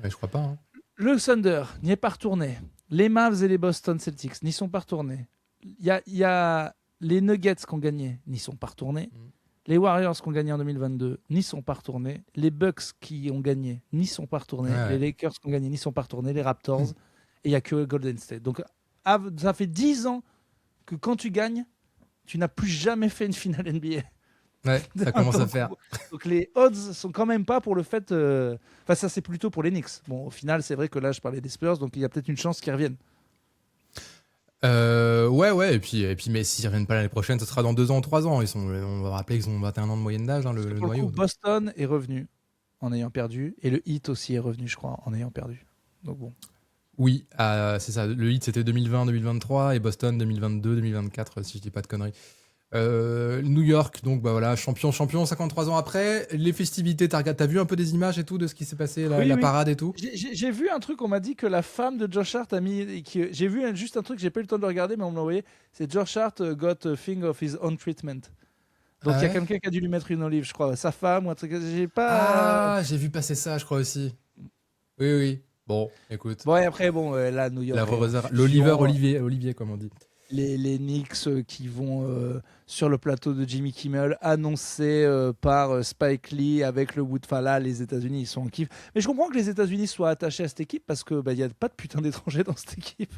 Mais je crois pas. Hein. Le Thunder n'y est pas retourné. Les Mavs et les Boston Celtics n'y sont pas retournés. Il y a les Nuggets qui ont gagné, n'y sont pas retournés. Les Warriors qui ont gagné en 2022 n'y sont pas retournés. Les Bucks qui ont gagné n'y sont pas retournés. Ouais. Les Lakers qui ont gagné n'y sont pas retournés. Les Raptors. Et il n'y a que Golden State. Donc, ça fait 10 ans que quand tu gagnes, tu n'as plus jamais fait une finale NBA. Ouais, ça commence à faire. Donc les odds sont quand même pas pour le fait... Enfin, ça, c'est plutôt pour les Knicks. Bon, au final, c'est vrai que là, je parlais des Spurs, donc il y a peut-être une chance qu'ils reviennent. Ouais, et puis mais s'ils reviennent pas l'année prochaine, ce sera dans 2 ans, 3 ans. On va rappeler qu'ils ont 21 ans de moyenne d'âge, hein, le Pour le noyau. coup, Boston est revenu en ayant perdu et le Heat aussi est revenu, je crois, en ayant perdu. Donc bon. Oui, c'est ça. Le Heat, c'était 2020-2023 et Boston 2022-2024, si je dis pas de conneries. New York, donc bah voilà, champion, 53 ans après. Les festivités, t'as vu un peu des images et tout de ce qui s'est passé, la Oui. parade et tout? J'ai vu un truc, on m'a dit que la femme de Josh Hart a mis. J'ai vu juste un truc, j'ai pas eu le temps de le regarder, mais on me l'a envoyé. C'est Josh Hart got a thing of his own treatment. Donc il y a quelqu'un qui a dû lui mettre une olive, je crois. Sa femme ou un truc. J'ai pas. Ah, j'ai vu passer ça, je crois aussi. Oui. Bon, écoute. Bon, et après, là, New York. L'Olivier, comme on dit. Les Knicks qui vont sur le plateau de Jimmy Kimmel, annoncés par Spike Lee avec le Wood. Enfin là, les États-Unis, ils sont en kiff. Mais je comprends que les États-Unis soient attachés à cette équipe parce que il y a pas de putain d'étrangers dans cette équipe.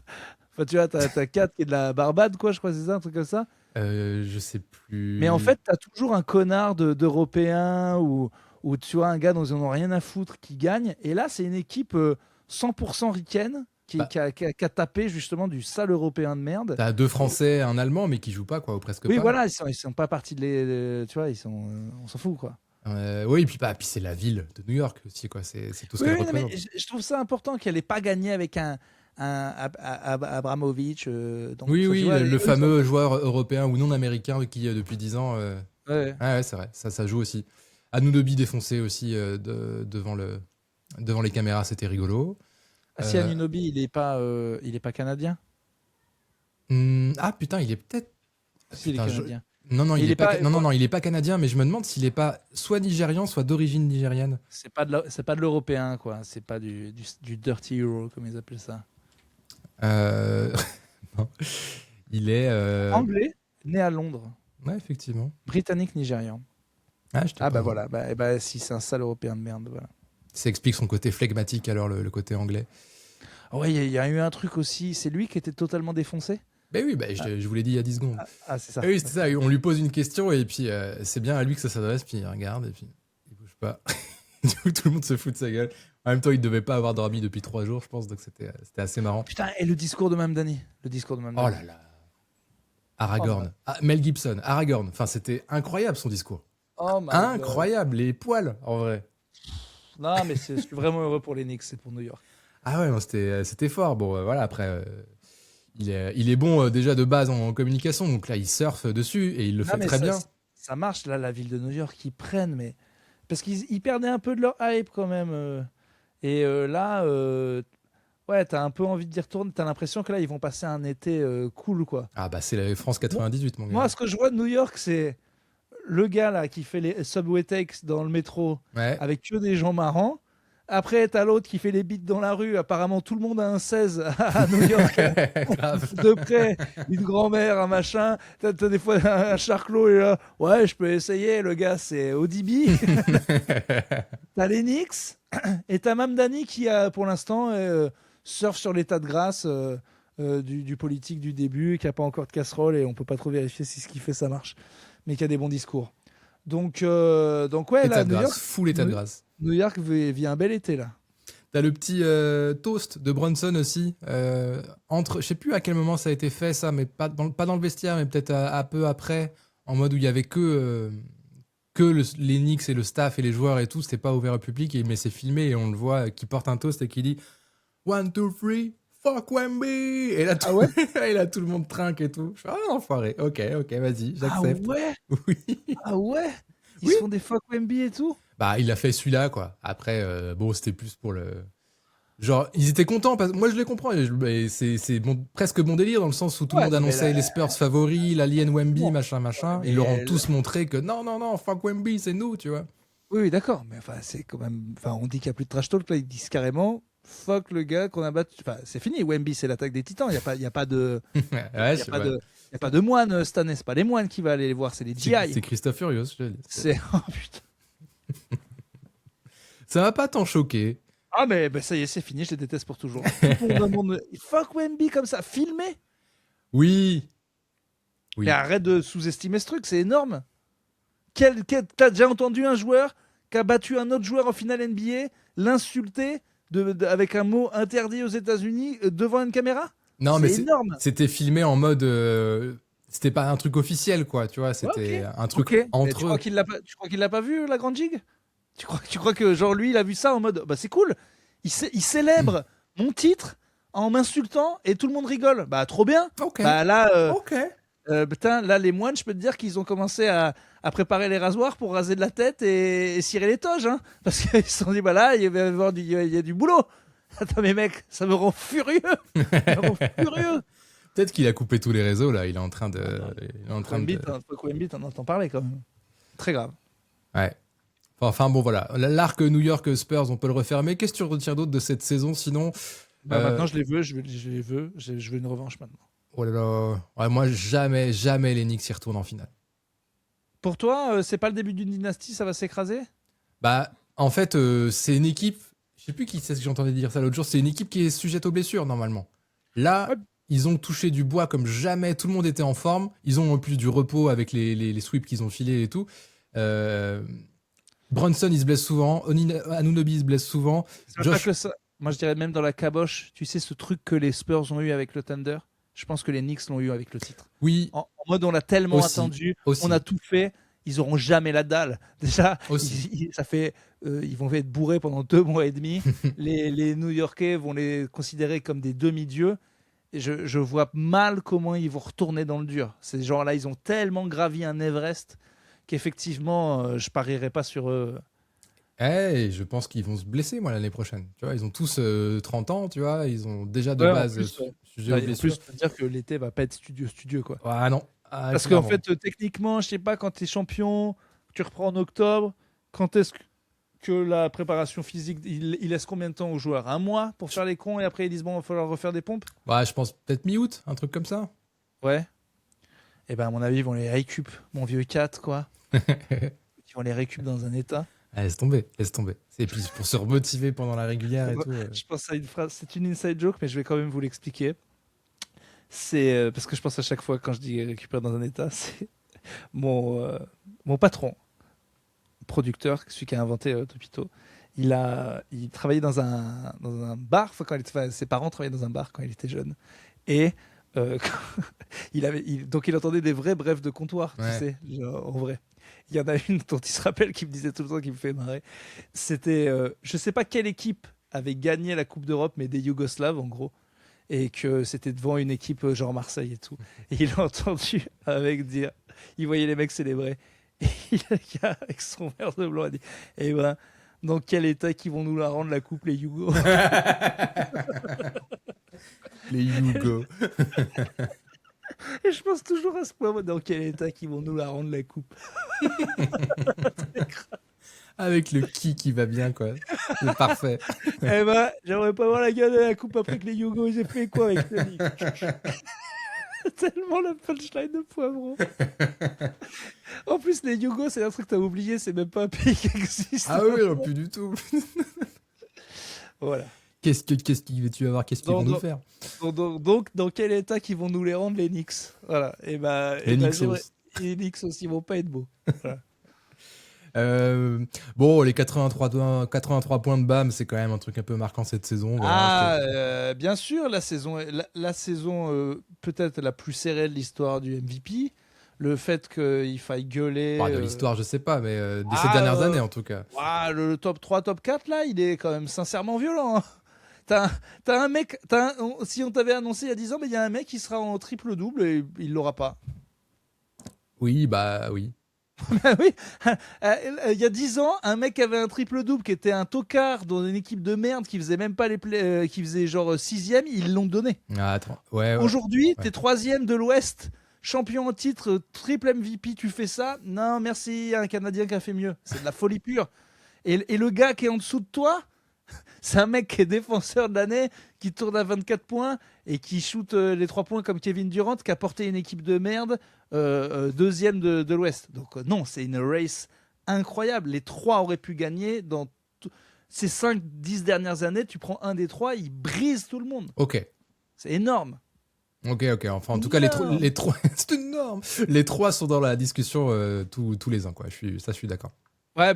Enfin, tu vois, t'as Kat qui est de la Barbade, quoi, je crois, c'est ça, un truc comme ça. Je sais plus. Mais en fait, t'as toujours un connard d'Européen ou tu vois un gars dont ils n'en ont rien à foutre qui gagne. Et là, c'est une équipe 100% ricaine. Qui a tapé justement du sale européen de merde. T'as 2 Français, un Allemand, mais qui jouent pas, quoi, ou presque pas. Oui, voilà, ils sont pas partis tu vois, on s'en fout, quoi. Oui, puis c'est la ville de New York aussi, quoi. C'est tout ce qu'elle représente. Mais je trouve ça important qu'elle n'ait pas gagné avec un Abramovich. Donc, oui, vois, le fameux joueur européen ou non américain qui, depuis 10 ans... Ouais, c'est vrai, ça joue aussi. Anunoby défoncé aussi devant les caméras, c'était rigolo. Si Anunoby, il est pas canadien. Ah putain, il est peut-être... Si, il est canadien. Non, il est pas canadien, mais je me demande s'il est pas soit nigérian, soit d'origine nigériane. C'est pas de l'européen, quoi. C'est pas du dirty euro, comme ils appellent ça. Non. Il est... Anglais, né à Londres. Ouais, effectivement. Britannique, nigérian. Voilà. Si c'est un sale européen de merde, voilà. Ça explique son côté flegmatique, alors, le côté anglais. Ouais, il y a eu un truc aussi. C'est lui qui était totalement défoncé. Ben oui, je vous l'ai dit il y a 10 secondes. C'est ça. Oui, c'est ça. On lui pose une question et puis c'est bien à lui que ça s'adresse. Puis il regarde et puis il bouge pas. Du coup, tout le monde se fout de sa gueule. En même temps, il devait pas avoir dormi depuis 3 jours, je pense. Donc c'était assez marrant. Putain, et le discours de Mamdani. Oh là là. Aragorn. Mel Gibson. Aragorn. Enfin, c'était incroyable son discours. Incroyable. Les poils, en vrai. Non, mais je suis vraiment heureux pour les Knicks, c'est pour New York. Ah ouais, non, c'était fort. Bon, voilà, après, il est bon déjà de base en communication, donc là, il surfe dessus et il le fait très bien. Ça marche, là, la ville de New York, ils prennent, mais... Parce qu'ils perdaient un peu de leur hype, quand même. Et là, ouais, t'as un peu envie d'y retourner. T'as l'impression que là, ils vont passer un été cool, quoi. Ah bah, c'est la France 98, mon gars. Moi, ce que je vois de New York, c'est le gars, là, qui fait les subway takes dans le métro, avec que des gens marrants. Après, t'as l'autre qui fait les beats dans la rue. Apparemment, tout le monde a un 16 à New York. De près, une grand-mère, un machin. T'as des fois un charclos et là, ouais, je peux essayer. Le gars, c'est ODB. T'as les Knicks et t'as Mamdani qui, pour l'instant, surfe sur l'état de grâce du politique du début, qui n'a pas encore de casserole et on peut pas trop vérifier si ce qu'il fait, ça marche, mais qui a des bons discours. Donc ouais, là, New York, full état de grâce. New York vit un bel été, là. T'as le petit toast de Brunson aussi. Je sais plus à quel moment ça a été fait, ça, mais pas dans le vestiaire, mais peut-être un peu après, en mode où il y avait que les Knicks et le staff et les joueurs et tout, c'était pas ouvert au public, mais c'est filmé et on le voit qui porte un toast et qui dit 1, 2, 3, fuck Wemby! Et là, et là, tout le monde trinque et tout. Je fais, enfoiré. Ok, vas-y, j'accepte. Ah ouais? Oui. Ah ouais? Ils se font des fuck Wemby et tout? Bah, il a fait celui-là, quoi. Après, c'était plus pour le... Genre, ils étaient contents, parce que moi, je les comprends. C'est presque bon délire, dans le sens où tout le monde annonçait les Spurs favoris, l'alien Wemby, machin. Ils leur ont tous montré que non, fuck Wemby, c'est nous, tu vois. Oui, d'accord. Mais enfin, c'est quand même... Enfin, on dit qu'il n'y a plus de trash talk, là, ils disent carrément... Fuck le gars qu'on a battu. Enfin, c'est fini. Wemby, c'est l'attaque des Titans. Il n'y a pas de... Il n'y a pas de moines cette année. C'est pas les moines qui vont aller les voir, c'est les GI. C'est Christophe Furios, je te dis. Oh putain. Ça m'a pas tant choqué. Ah, mais ça y est, c'est fini. Je les déteste pour toujours. Fuck Wemby comme ça. Filmé. Oui. Mais arrête de sous-estimer ce truc. C'est énorme. T'as déjà entendu un joueur qui a battu un autre joueur en finale NBA l'insulter avec un mot interdit aux États-Unis devant une caméra? Non, mais C'est énorme. c'était filmé en mode. C'était pas un truc officiel, quoi. Tu vois, c'était un truc Ok. Mais entre tu eux. crois qu'il l'a pas vu, la grande gigue? Tu crois que genre lui il a vu ça en mode bah c'est cool. Il célèbre mon titre en m'insultant et tout le monde rigole. Bah trop bien. Ok. Bah là. Ok. Putain, là, les moines, je peux te dire qu'ils ont commencé à préparer les rasoirs pour raser de la tête et cirer les toges. Hein, parce qu'ils se sont dit, bah là, il y a du boulot. Attends, mais mec, ça me rend furieux. Ça me rend furieux. Peut-être qu'il a coupé tous les réseaux, là. Il est en train de. Il est en train de. Embiid, on entend parler quand même. Très grave. Ouais. Enfin, bon, voilà. L'arc New York Spurs, on peut le refermer. Qu'est-ce que tu retiens d'autre de cette saison, sinon? Maintenant, je les veux. Je veux une revanche maintenant. Oh là là. Ouais, moi, jamais les Knicks y retournent en finale. Pour toi, c'est pas le début d'une dynastie, ça va s'écraser? Bah, en fait, c'est une équipe. Je sais plus qui c'est ce que j'entendais dire ça l'autre jour. C'est une équipe qui est sujette aux blessures, normalement. Là, Ouais. ils ont touché du bois comme jamais. Tout le monde était en forme. Ils ont en plus du repos avec les sweeps qu'ils ont filés et tout. Brunson, il se blesse souvent. Anunoby, il se blesse souvent. C'est pas que ça. Moi, je dirais même dans la caboche, tu sais, ce truc que les Spurs ont eu avec le Thunder, je pense que les Knicks l'ont eu avec le titre. Oui, En mode, on l'a tellement Aussi. attendu, on a tout fait, ils auront jamais la dalle. Déjà, Aussi. ça fait, ils vont être bourrés pendant 2 mois et demi. les New-Yorkais vont les considérer comme des demi-dieux. Et je vois mal comment ils vont retourner dans le dur. Ces gens-là, ils ont tellement gravi un Everest qu'effectivement, je parierais pas sur eux. je pense qu'ils vont se blesser, moi, l'année prochaine. Tu vois, ils ont tous 30 ans, tu vois. Ils ont déjà de Ouais, en base plus, ouais. sujet aux En blessures. plus, dire que l'été va pas être studieux, quoi. Ah non. Ah, Parce qu'en clairement. fait, techniquement, je sais pas, quand tu es champion, tu reprends en octobre, quand est-ce que la préparation physique, il laisse combien de temps aux joueurs? 1 mois pour faire les cons et après ils disent bon, il va falloir refaire des pompes? Ouais, je pense peut-être mi-août, un truc comme ça. Ouais. Et ben à mon avis, ils vont les récup, mon vieux 4, quoi. Ils vont les récup dans un état. Ah, laisse tomber. Et puis pour se remotiver pendant la régulière et tout. Je pense à une phrase, c'est une inside joke, mais je vais quand même vous l'expliquer. C'est parce que je pense à chaque fois quand je dis récupérer dans un état, c'est mon patron, producteur, celui qui a inventé Topito. Il travaillait dans un bar, ses parents travaillaient dans un bar quand il était jeune. Et donc il entendait des vrais brefs de comptoir, Ouais. tu sais, genre, en vrai. Il y en a une dont il se rappelle qui me disait tout le temps, qui me fait marrer. C'était, je sais pas quelle équipe avait gagné la Coupe d'Europe, mais des Yougoslaves en gros. Et que c'était devant une équipe genre Marseille et tout. Et il a entendu avec dire, il voyait les mecs célébrer. Et le gars, avec son verre de blanc, a dit, eh ben, dans quel état qu'ils vont nous la rendre la coupe, les Yougos? Les Yougos. Et je pense toujours à ce point, moi, dans quel état qu'ils vont nous la rendre la coupe? Avec le qui va bien, quoi. C'est parfait. Eh ben, j'aimerais pas voir la gueule de la coupe après que les Yougos ils aient fait quoi avec le Nick. Tellement la punchline de poivron. En plus, les Yougos, c'est un truc que t'as oublié, c'est même pas un pays qui existe. Ah oui, non, plus du tout. Voilà. Qu'est-ce qu'ils tu vas voir, qu'est-ce qu'ils vont nous faire? Donc, dans quel état qu'ils vont nous les rendre, les Knicks? Voilà. Et ben, Les Knicks les Knicks aussi vont pas être beaux. Voilà. Bon, les 83 points de Bam, c'est quand même un truc un peu marquant cette saison. Voilà, Bien sûr, la saison peut-être la plus serrée de l'histoire du MVP. Le fait qu'il faille gueuler. de l'histoire, je sais pas, mais de ces dernières années en tout cas. Le top 3, top 4, là, il est quand même sincèrement violent. Hein. T'as un mec, si on t'avait annoncé il y a 10 ans, il y a un mec qui sera en triple-double et il l'aura pas. Oui, bah oui. Oui, il y a 10 ans, un mec avait un triple-double qui était un tocard dans une équipe de merde qui faisait même pas qui faisait genre 6ème, ils l'ont donné. Ah, attends. Ouais. Aujourd'hui, t'es 3ème de l'Ouest, champion en titre, triple MVP, tu fais ça? Non, merci, il y a un Canadien qui a fait mieux. C'est de la folie pure. Et le gars qui est en dessous de toi, c'est un mec qui est défenseur de l'année, qui tourne à 24 points et qui shoot les 3 points comme Kevin Durant, qui a porté une équipe de merde 2ème de l'Ouest. Donc non, c'est une race incroyable. Les 3 auraient pu gagner dans ces 5-10 dernières années. Tu prends un des 3, il brise tout le monde. Ok. C'est énorme. Ok. Enfin, en tout cas, les 3, c'est énorme. Les 3 sont dans la discussion tous les ans, quoi. Je suis d'accord. Ouais,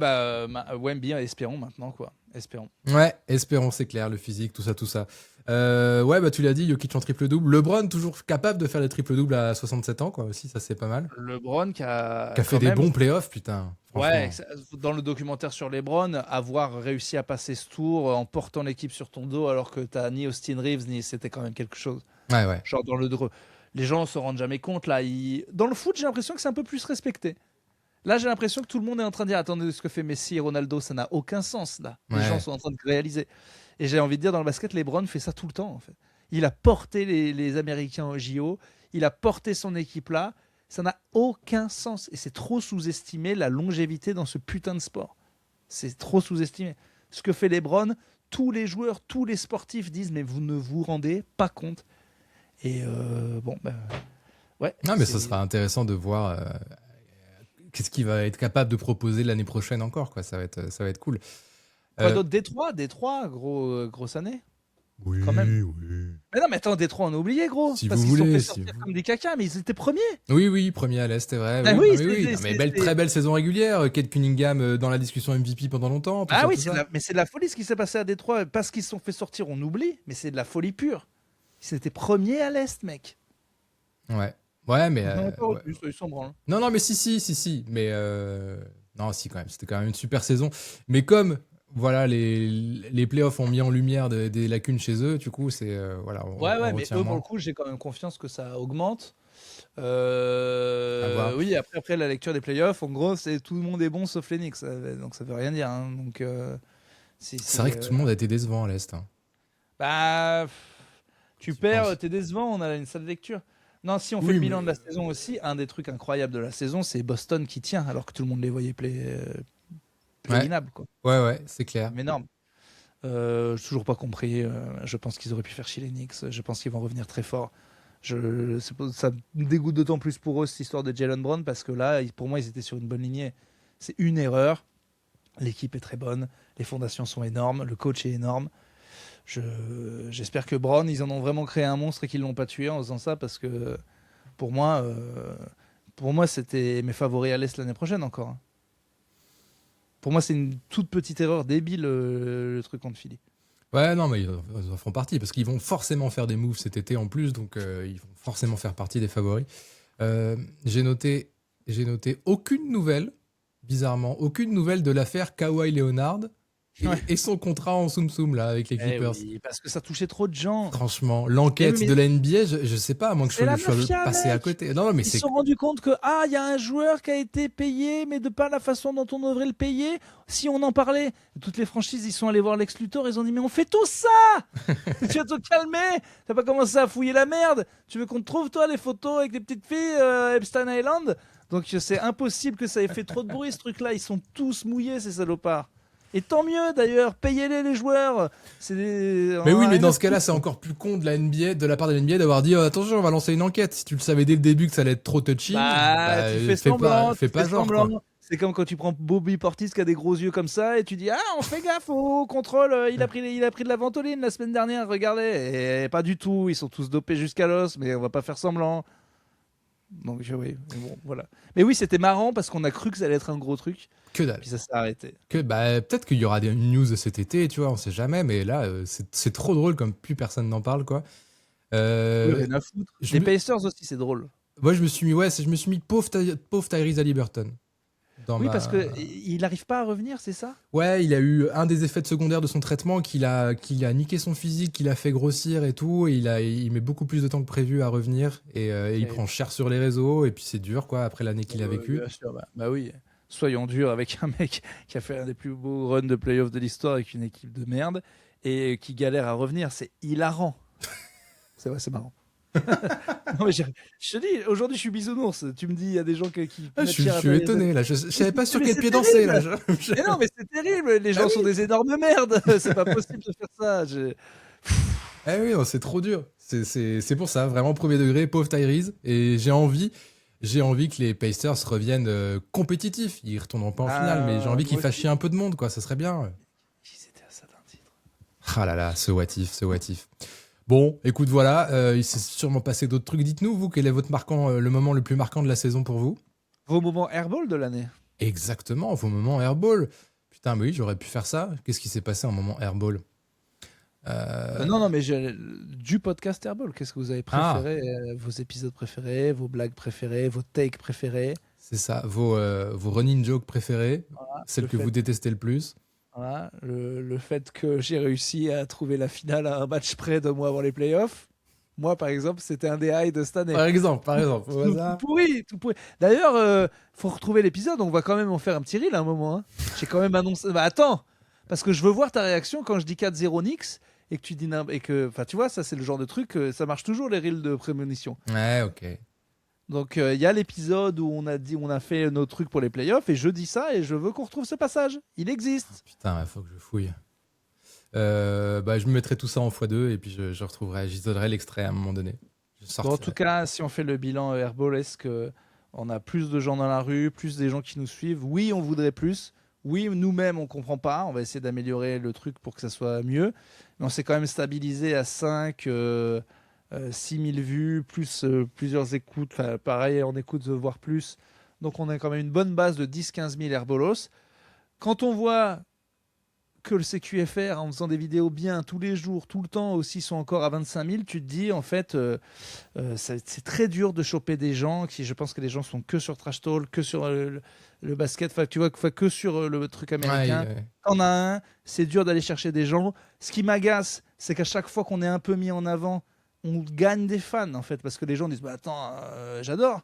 Wemby, espérons maintenant, quoi. Espérons. Ouais, espérons, c'est clair, le physique, tout ça. Ouais, bah tu l'as dit, Jokic en triple-double. LeBron, toujours capable de faire des triple-doubles à 67 ans, quoi, aussi, ça c'est pas mal. LeBron Qui a fait quand des même, bons playoffs, putain. ouais, Franchement. dans le documentaire sur LeBron, avoir réussi à passer ce tour en portant l'équipe sur ton dos alors que t'as ni Austin Reeves, c'était quand même quelque chose. Ouais. Genre les gens se rendent jamais compte là. Dans le foot, j'ai l'impression que c'est un peu plus respecté. Là, j'ai l'impression que tout le monde est en train de dire attendez, ce que fait Messi et Ronaldo, ça n'a aucun sens là. Les gens Ouais. sont en train de réaliser. Et j'ai envie de dire dans le basket, LeBron fait ça tout le temps en fait. Il a porté les Américains au JO, il a porté son équipe là. Ça n'a aucun sens et c'est trop sous-estimé la longévité dans ce putain de sport. C'est trop sous-estimé. Ce que fait LeBron, tous les joueurs, tous les sportifs disent mais vous ne vous rendez pas compte. Et ouais. Non, mais ça sera intéressant de voir qu'est-ce qu'il va être capable de proposer l'année prochaine encore, quoi. Ça va être cool. Quoi d'autre? Détroit, grosse année. Oui, Quand même. oui. Mais non, mais attends, Détroit, on a oublié, gros. Si parce vous qu'ils voulez, sont fait sortir comme des caca, mais ils étaient premiers. Oui, premier à l'Est, c'est vrai. Ah Oui, oui, non, mais oui. Non, mais très belle saison régulière. Kate Cunningham dans la discussion MVP pendant longtemps. Ah oui, tout ça. mais c'est de la folie ce qui s'est passé à Détroit. Parce qu'ils se sont fait sortir, on oublie, mais c'est de la folie pure. Ils étaient premiers à l'Est, mec. Ouais, mais. Ils n'ont pas Ouais. retenu, ils s'en branlent. Non, mais si. Mais. Non, si, quand même. C'était quand même une super saison. Mais comme. Voilà, les playoffs ont mis en lumière des lacunes chez eux, du coup, c'est. Voilà, Ouais, mais retient eux, pour moins. le coup, j'ai quand même confiance que ça augmente. À voir. Oui, après la lecture des playoffs, en gros, c'est tout le monde est bon sauf les Knicks. Donc ça veut rien dire. Hein. Donc, C'est vrai que tout le monde a été décevant à l'Est. Hein. Bah, tu Tu perds, penses. t'es décevant, on a une salle de lecture. Non, si on fait Oui, le bilan de mais. la saison aussi, un des trucs incroyables de la saison, c'est Boston qui tient, alors que tout le monde les voyait Ouais, play-inables, quoi. c'est clair. C'est énorme. J'ai toujours pas compris. Je pense qu'ils auraient pu faire chier les Knicks. Je pense qu'ils vont revenir très fort. Ça me dégoûte d'autant plus pour eux cette histoire de Jalen Brown parce que là, pour moi, ils étaient sur une bonne lignée. C'est une erreur. L'équipe est très bonne. Les fondations sont énormes. Le coach est énorme. J'espère que Brown, ils en ont vraiment créé un monstre et qu'ils l'ont pas tué en faisant ça parce que pour moi, c'était mes favoris à l'Est l'année prochaine encore. Hein. Pour moi, c'est une toute petite erreur débile le truc contre Philly. Ouais, non, mais ils en feront partie parce qu'ils vont forcément faire des moves cet été en plus, donc ils vont forcément faire partie des favoris. J'ai noté aucune nouvelle, bizarrement, aucune nouvelle de l'affaire Kawhi Leonard Ouais. et son contrat en soum là avec les Eh Clippers. oui, parce que ça touchait trop de gens. Franchement, Eh l'enquête oui, mais de la NBA, je sais pas, à moins que c'est la je sois mafia, passé à mec. côté. Non, mais Ils se c'est. sont rendus compte que il y a un joueur qui a été payé, mais de pas la façon dont on devrait le payer. Si on en parlait, toutes les franchises, ils sont allés voir Lex Luthor, ils ont dit mais on fait tout ça. Tu vas te calmer. T'as pas commencé à fouiller la merde. Tu veux qu'on te trouve toi les photos avec les petites filles Epstein Island. Donc c'est impossible que ça ait fait trop de bruit ce truc-là. Ils sont tous mouillés ces salopards. Et tant mieux d'ailleurs, payez-les les joueurs. Mais oui, mais dans ce cas-là, c'est encore plus con de la NBA, de la part de la NBA, d'avoir dit attention, on va lancer une enquête. Si tu le savais dès le début que ça allait être trop touchy, Tu fais semblant. fais pas genre. Quoi. C'est comme quand tu prends Bobby Portis qui a des gros yeux comme ça et tu dis on fait gaffe au contrôle, il a pris de la ventoline la semaine dernière, regardez. Et pas du tout, ils sont tous dopés jusqu'à l'os, mais on va pas faire semblant. Donc oui, mais bon, voilà. Mais oui, c'était marrant parce qu'on a cru que ça allait être un gros truc, Que dalle. puis ça s'est arrêté. Peut-être qu'il y aura des news cet été, tu vois, on sait jamais, mais là, c'est trop drôle comme plus personne n'en parle, quoi. Rien à foutre. Les Pacers aussi, c'est drôle. Moi, je me suis mis pauvre Tyrese Haliburton. Parce que il n'arrive pas à revenir, c'est ça? Ouais, il a eu un des effets secondaires de son traitement qu'il a niqué son physique, qu'il a fait grossir et tout. Et il met beaucoup plus de temps que prévu à revenir et il prend cher sur les réseaux. Et puis c'est dur, quoi, après l'année qu'il a vécu. Bien sûr, bah oui. Soyons durs avec un mec qui a fait un des plus beaux runs de playoffs de l'histoire avec une équipe de merde et qui galère à revenir. C'est hilarant. C'est vrai, c'est marrant. Non, mais je te dis, aujourd'hui je suis bisounours. Tu me dis, il y a des gens qui je suis étonné, là. Je savais pas sur quel pied danser, là. Mais non, mais c'est terrible. Les gens sont des énormes merdes. C'est pas possible de faire ça. Eh oui, c'est trop dur. C'est pour ça, vraiment premier degré, pauvre Tyrese. Et j'ai envie que les Pacers reviennent compétitifs. Ils retourneront pas en finale, mais j'ai envie qu'ils fassent chier un peu de monde, quoi. Ça serait bien. Ils étaient à ça d'un titre. Ah là là, ce what if. Bon, écoute, voilà, il s'est sûrement passé d'autres trucs. Dites-nous, vous, quel est votre le moment le plus marquant de la saison pour vous? Vos moments airball de l'année? Exactement, au moment Airball. Putain, oui, j'aurais pu faire ça. Qu'est-ce qui s'est passé au moment Airball? Non, mais du podcast Airball, qu'est-ce que vous avez préféré, vos épisodes préférés, vos blagues préférées, vos takes préférés? C'est ça, vos running jokes préférés, celles que vous détestez le plus. Voilà, le fait que j'ai réussi à trouver la finale à un match près de moi avant les playoffs. Moi, par exemple, c'était un des highs de cette année. Par exemple. Tout pourri. D'ailleurs, faut retrouver l'épisode. On va quand même en faire un petit reel à un moment. Hein. J'ai quand même annoncé. Bah attends, parce que je veux voir ta réaction quand je dis 4-0 Knicks et que tu dis et que, enfin, tu vois, ça c'est le genre de truc. Ça marche toujours les reels de prémonition. Ouais, ok. Donc il y a l'épisode où on a fait nos trucs pour les playoffs et je dis ça et je veux qu'on retrouve ce passage. Il existe. Oh, putain, il faut que je fouille. Je me mettrai tout ça en x2 et puis je retrouverai, j'isolerai l'extrait à un moment donné. Bon, en tout cas, si on fait le bilan Airball, est-ce qu'on a plus de gens dans la rue, plus des gens qui nous suivent? Oui, on voudrait plus. Oui, nous-mêmes, on comprend pas. On va essayer d'améliorer le truc pour que ça soit mieux. Mais on s'est quand même stabilisé à 5, 6000 vues, plus plusieurs écoutes. Enfin, pareil, on écoute voire plus. Donc on a quand même une bonne base de 10-15 000 Airbolos. Quand on voit que le CQFR, en faisant des vidéos bien tous les jours, tout le temps aussi, sont encore à 25 000, tu te dis, en fait, c'est très dur de choper des gens je pense que les gens sont que sur Trash Talk, que sur le basket, enfin, tu vois, que sur le truc américain. Ouais. T'en as un, c'est dur d'aller chercher des gens. Ce qui m'agace, c'est qu'à chaque fois qu'on est un peu mis en avant, on gagne des fans, en fait, parce que les gens disent, bah attends, j'adore.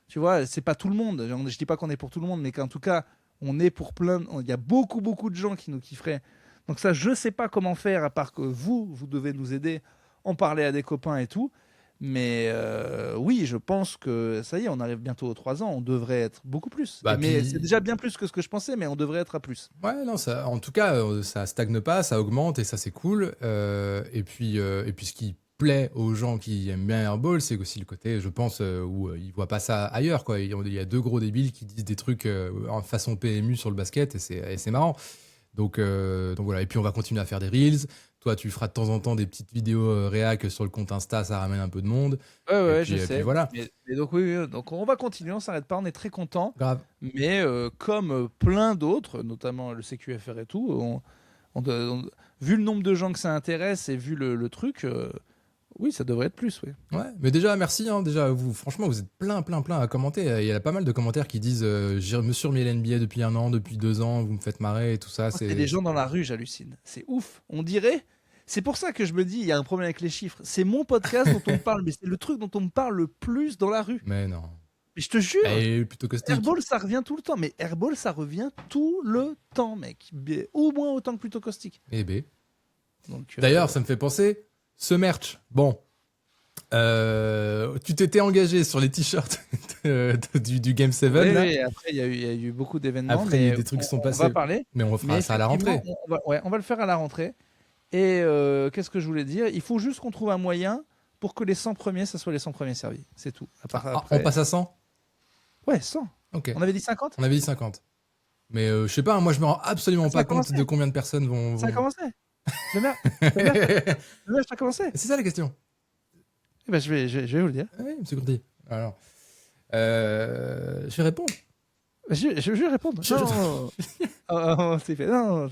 Tu vois, c'est pas tout le monde. Je dis pas qu'on est pour tout le monde, mais qu'en tout cas, on est pour il y a beaucoup de gens qui nous kifferaient. Donc ça, je sais pas comment faire, à part que vous devez nous aider, en parler à des copains et tout. Mais oui, je pense que ça y est, on arrive bientôt aux 3 ans, on devrait être beaucoup plus. Mais puis... c'est déjà bien plus que ce que je pensais, mais on devrait être à plus. Ouais, non, ça, en tout cas, ça stagne pas, ça augmente et ça c'est cool. Et puis ce qui plaît aux gens qui aiment bien Airball, c'est aussi le côté, je pense, où ils voient pas ça ailleurs, quoi. Il y a deux gros débiles qui disent des trucs en façon PMU sur le basket et c'est marrant. Donc voilà, et puis on va continuer à faire des reels. Toi, tu feras de temps en temps des petites vidéos réac sur le compte Insta, ça ramène un peu de monde. Ouais, je sais. Voilà. Mais donc oui, donc on va continuer, on s'arrête pas, on est très content. Grave. Mais comme plein d'autres, notamment le CQFR et tout, vu le nombre de gens que ça intéresse et vu le truc, oui, ça devrait être plus, oui. Ouais, mais déjà, merci. Hein, déjà, franchement, vous êtes plein à commenter. Il y a pas mal de commentaires qui disent je me suis remis à l'NBA depuis 1 an, depuis 2 ans, vous me faites marrer et tout ça. C'est des gens dans la rue, j'hallucine. C'est ouf. On dirait. C'est pour ça que je me dis, il y a un problème avec les chiffres. C'est mon podcast dont on me parle, mais c'est le truc dont on me parle le plus dans la rue. Mais non. Mais je te jure. Et plutôt caustique. Airball, ça revient tout le temps. Mais Airball, ça revient tout le temps, mec. Au moins autant que plutôt caustique. Eh ben. Donc, d'ailleurs, ça me fait penser, ce merch, bon, tu t'étais engagé sur les t-shirts du Game 7. Oui, là. oui, après, il y a eu beaucoup d'événements. Après, il y a eu des trucs qui sont passés. On va parler. Mais on fera ça à la rentrée. On va le faire à la rentrée. Et qu'est-ce que je voulais dire? Il faut juste qu'on trouve un moyen pour que les 100 premiers, ça soit les 100 premiers servis. C'est tout. Après... On passe à 100? Ouais, 100. Ok. On avait dit 50? On avait dit 50. Mais je sais pas, moi je me rends absolument pas compte de combien de personnes vont... Ça a commencé. Le merch a commencé. C'est ça la question. Eh ben, je vais vous le dire. Oui, monsieur Courtier. Alors, je vais répondre. Je vais répondre. Non, c'est fait. Non,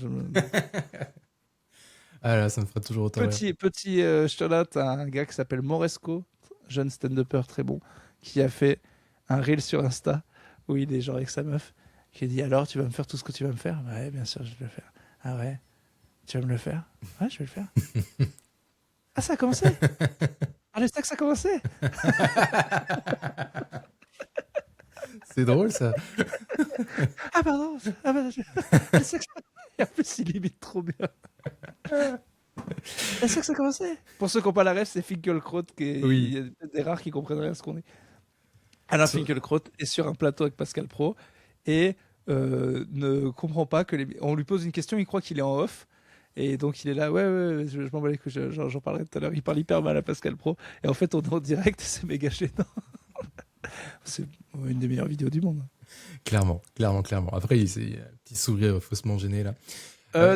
Ah là, ça me ferait toujours autant rire. Petit shout-out à un gars qui s'appelle Moresco, jeune stand-upper très bon, qui a fait un reel sur Insta où il est genre avec sa meuf, qui dit alors tu vas me faire tout ce que tu vas me faire? Ouais, bien sûr, je vais le faire. Ah ouais, tu vas me le faire? Ouais, je vais le faire. Ah, ça a commencé? Ah, le sexe a commencé? C'est drôle ça. Ah pardon. Ah, pardon. Le sexe... Et en plus, il imite trop bien. Le sexe a commencé. Pour ceux qui n'ont pas la ref, c'est Finkelkraut, il y a des rares qui comprennent rien à ce qu'on est. Alain Finkelkraut est sur un plateau avec Pascal Pro et ne comprend pas que on lui pose une question, il croit qu'il est en off. Et donc il est là, ouais, je m'en bats les couilles, j'en parlerai tout à l'heure. Il parle hyper mal à Pascal Pro. Et en fait, on est en direct et c'est méga gênant. C'est une des meilleures vidéos du monde. Clairement. Après, il y a un petit sourire faussement gêné là.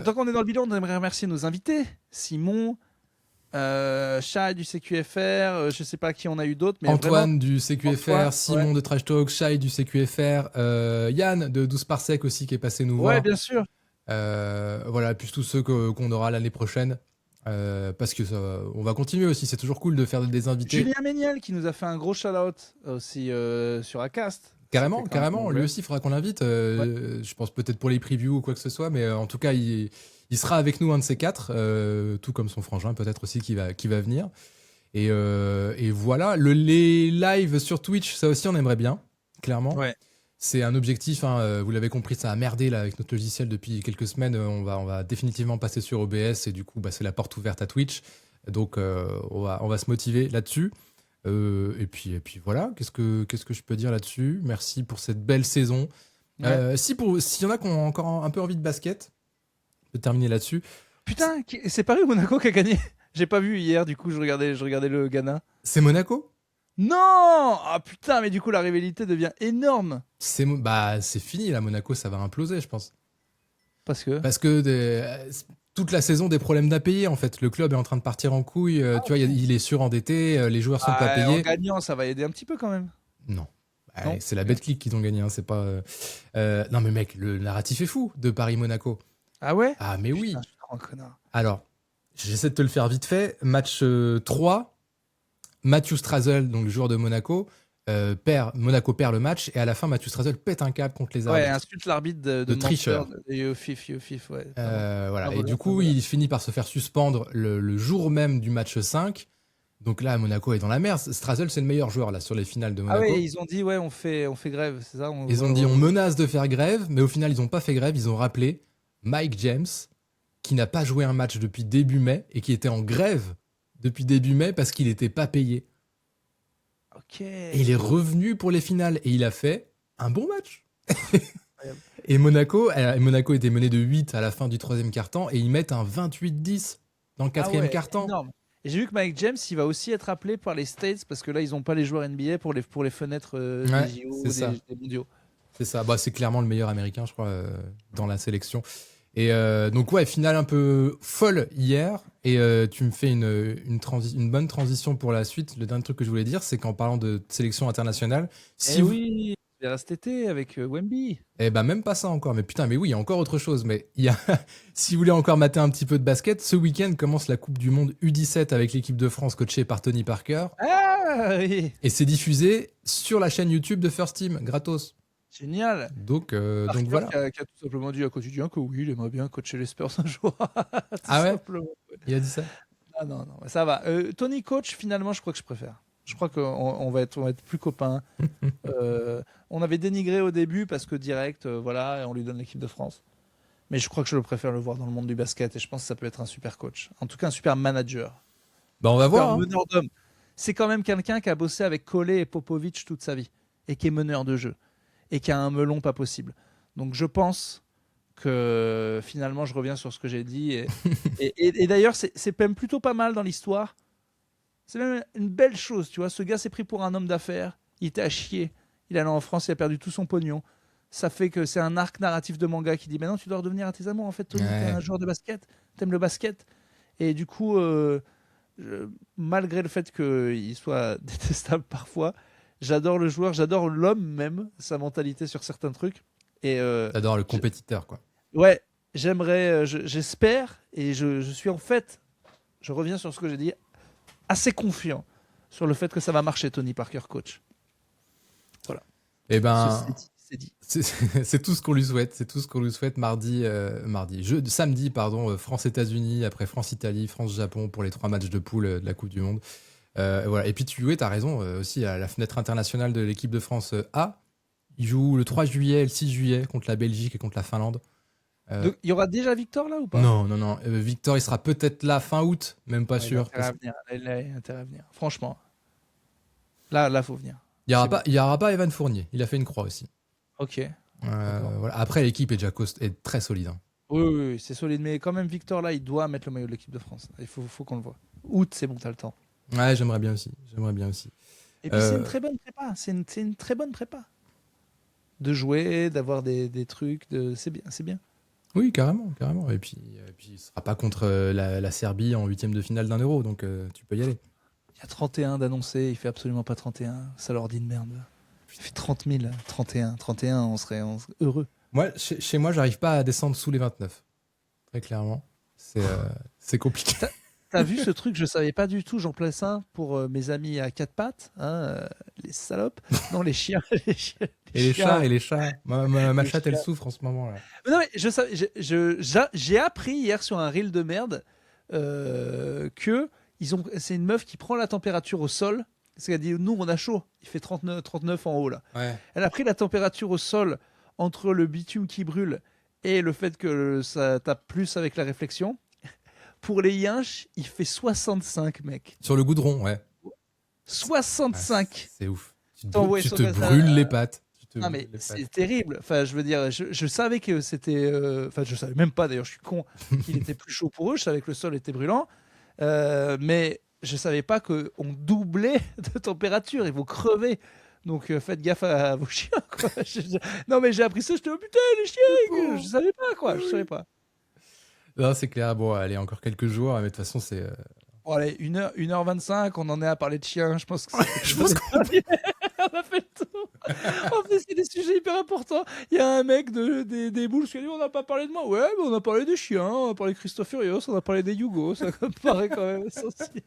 Donc on est dans le bilan, on aimerait remercier nos invités. Simon, Shai du CQFR, je sais pas qui on a eu d'autres, mais Antoine vraiment, du CQFR, Antoine, Simon de Trash Talk, Shai du CQFR, Yann de 12 Parsec aussi qui est passé nous ouais, voir. bien sûr. Voilà, puis tous ceux qu'on aura l'année prochaine. Parce que on va continuer aussi, c'est toujours cool de faire des invités. Julien Méniel qui nous a fait un gros shout-out aussi sur Acast. Carrément, C'était quand carrément. même Lui vrai. aussi, il faudra qu'on l'invite. Je pense peut-être pour les previews ou quoi que ce soit, mais en tout cas, il sera avec nous un de ces quatre, tout comme son frangin peut-être aussi qui va venir. Et voilà, les lives sur Twitch, ça aussi, on aimerait bien, clairement. Ouais. C'est un objectif, hein, vous l'avez compris, ça a merdé là, avec notre logiciel depuis quelques semaines. On va définitivement passer sur OBS et du coup, c'est la porte ouverte à Twitch. Donc, on va se motiver là-dessus. Et puis voilà, qu'est-ce que je peux dire là-dessus? Merci pour cette belle saison. Ouais. S'il y en a qui ont encore un peu envie de basket, je peux terminer là-dessus. Putain, c'est Paris ou Monaco qui a gagné? J'ai pas vu hier, du coup, je regardais le Ghana. C'est Monaco? Non! Ah putain, mais du coup, la rivalité devient énorme. C'est fini là, Monaco, ça va imploser, je pense. Parce que. Parce que toute la saison, des problèmes d'impayés, en fait. Le club est en train de partir en couille. Tu vois, il est surendetté, les joueurs sont pas En payés. gagnant, ça va aider un petit peu quand même. Non. Non. C'est la Betclic qu'ils ont gagné, hein, c'est pas. Non, mais mec, le narratif est fou de Paris-Monaco. Ah ouais? Ah, mais oui. Putain, je suis trop un connard. Alors, j'essaie de te le faire vite fait. Match 3, Mathieu Strazel, donc le joueur de Monaco, Monaco perd le match et à la fin, Mathieu Strazel pète un câble contre les Ouais, arbitres. insulte l'arbitre de De tricheur. Yofif, ouais. Voilà. Ah, Et voilà, du coup, voilà. il finit par se faire suspendre le jour même du match 5. Donc là, Monaco est dans la merde. Strazel, c'est le meilleur joueur là sur les finales de Ah Monaco. ouais, ils ont dit, ouais, on fait grève, c'est ça? Ils ont dit on menace de faire grève, mais au final, ils n'ont pas fait grève. Ils ont rappelé Mike James, qui n'a pas joué un match depuis début mai et qui était en grève depuis début mai parce qu'il n'était pas payé. Ok. Et il est revenu pour les finales et il a fait un bon match. Et Monaco était mené de 8 à la fin du troisième quart-temps et ils mettent un 28-10 dans le quatrième quart-temps. Énorme. Et j'ai vu que Mike James, il va aussi être appelé par les States parce que là, ils n'ont pas les joueurs NBA pour les fenêtres Ouais, des JO, c'est ça. des mondiaux. C'est ça, c'est clairement le meilleur américain, je crois, dans la sélection. Et donc, ouais, finale un peu folle hier. Et tu me fais une bonne transition pour la suite. Le dernier truc que je voulais dire, c'est qu'en parlant de sélection internationale, Oui, il verra cet été avec Wemby. Eh ben, même pas ça encore. Mais putain, mais oui, il y a encore autre chose. Mais il y a, si vous voulez encore mater un petit peu de basket, ce week-end commence la Coupe du Monde U17 avec l'équipe de France coachée par Tony Parker. Ah oui, Et c'est diffusé sur la chaîne YouTube de First Team, gratos. génial. Donc Parker voilà. qui a tout simplement dit à quotidien que oui, il aimerait bien coacher les Spurs un jour. Tout Ah ouais simplement. Il a dit ça. Ah non, ça va. Tony coach, finalement, je crois que je préfère. Je crois qu'on va être plus copains. On avait dénigré au début parce que direct, voilà, et on lui donne l'équipe de France. Mais je crois que je le préfère le voir dans le monde du basket et je pense que ça peut être un super coach. En tout cas, un super manager. Bah, on va Super voir. Hein. meneur d'hommes. C'est quand même quelqu'un qui a bossé avec Collet et Popovic toute sa vie et qui est meneur de jeu et qui a un melon pas possible. Donc je pense que finalement, je reviens sur ce que j'ai dit. Et d'ailleurs, c'est même plutôt pas mal dans l'histoire. C'est même une belle chose, tu vois. Ce gars s'est pris pour un homme d'affaires. Il était à chier. Il est allé en France, il a perdu tout son pognon. Ça fait que c'est un arc narratif de manga qui dit maintenant tu dois redevenir à tes amours. En fait, Tony, t'es un joueur de basket, t'aimes le basket. Et du coup, malgré le fait qu'il soit détestable parfois, j'adore le joueur, j'adore l'homme même, sa mentalité sur certains trucs. Et T'adores le compétiteur, quoi. ouais, j'espère, et je suis en fait, je reviens sur ce que j'ai dit, assez confiant sur le fait que ça va marcher, Tony Parker, coach. Voilà. Eh ben, c'est dit. c'est tout ce qu'on lui souhaite. C'est tout ce qu'on lui souhaite samedi, France-États-Unis, après France-Italie, France-Japon pour les 3 matchs de poule de la Coupe du Monde. Voilà. Et puis t'as raison aussi, à la fenêtre internationale de l'équipe de France A, il joue le 3 juillet et le 6 juillet contre la Belgique et contre la Finlande. Donc, il y aura déjà Victor là ou pas? Non. Victor, il sera peut-être là fin août, même pas sûr. Il a intérêt à venir. Franchement, là, faut venir. Il y aura pas Evan Fournier. Il a fait une croix aussi. Ok. Voilà. Après, l'équipe est déjà est très solide. Hein. Oui, c'est solide. Mais quand même, Victor, là, il doit mettre le maillot de l'équipe de France. Il faut qu'on le voit. Août, c'est bon, t'as le temps. Ouais, j'aimerais bien aussi. Et puis, c'est une très bonne prépa. C'est une très bonne prépa. De jouer, d'avoir des trucs. C'est bien. Oui, carrément. Et puis il sera pas contre la Serbie en 8e de finale d'un Euro, donc tu peux y aller. Il y a 31 d'annoncés, il fait absolument pas 31. Ça leur dit de merde. Il fait 30 000. 31, on serait heureux. Moi, chez moi, j'arrive pas à descendre sous les 29. Très clairement. C'est compliqué. T'as vu ce truc? Je savais pas du tout. J'en place un pour mes amis à quatre pattes, les salopes. Non, les chiens. Et les chats. Ma chatte, elle souffre en ce moment là. Non, mais j'ai appris hier sur un reel de merde que c'est une meuf qui prend la température au sol. Parce qu'elle a dit, nous, on a chaud. Il fait 39 en haut là. Ouais. Elle a pris la température au sol entre le bitume qui brûle et le fait que ça tape plus avec la réflexion. Pour les yinches, il fait 65, mec. Sur le goudron, ouais. 65. Ouais, c'est ouf. Tu T'envoies te brûles les pattes. Non mais c'est terrible. Enfin, je veux dire, je savais que c'était. Enfin, je savais même pas. D'ailleurs, je suis con qu'il était plus chaud pour eux. Je savais que le sol était brûlant, mais je savais pas qu'on doublait de température. Ils vont crever. Donc faites gaffe à vos chiens. Quoi. Non mais j'ai appris ça. J'étais oh putain les chiens. Je savais pas quoi. Je savais pas. Non, c'est clair. Bon, allez, encore quelques jours, mais de toute façon, c'est. Bon, allez, 1h25, on en est à parler de chiens. Je pense que Je pense qu'on on a fait le tour. En fait, c'est des sujets hyper importants. Il y a un mec des boules qui a dit on n'a pas parlé de moi. Ouais, mais on a parlé des chiens, on a parlé de Christophe Furios, on a parlé des Yougos. Ça me paraît quand même essentiel.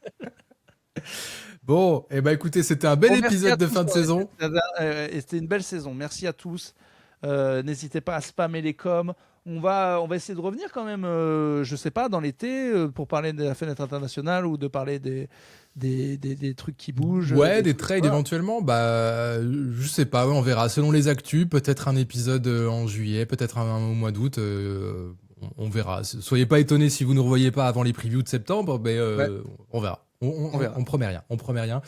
Bon, et écoutez, c'était un bel Bon, épisode de fin de saison. C'était une belle saison. Merci à tous. N'hésitez pas à spammer les coms. On va essayer de revenir quand même, je sais pas, dans l'été, pour parler de la fenêtre internationale ou de parler des trucs qui bougent. Ouais, des trades éventuellement. Bah, je sais pas, ouais, on verra. Selon les actus, peut-être un épisode en juillet, peut-être un au mois d'août. On verra. Soyez pas étonnés si vous ne revoyez pas avant les previews de septembre, mais on verra. On promet rien. On promet rien.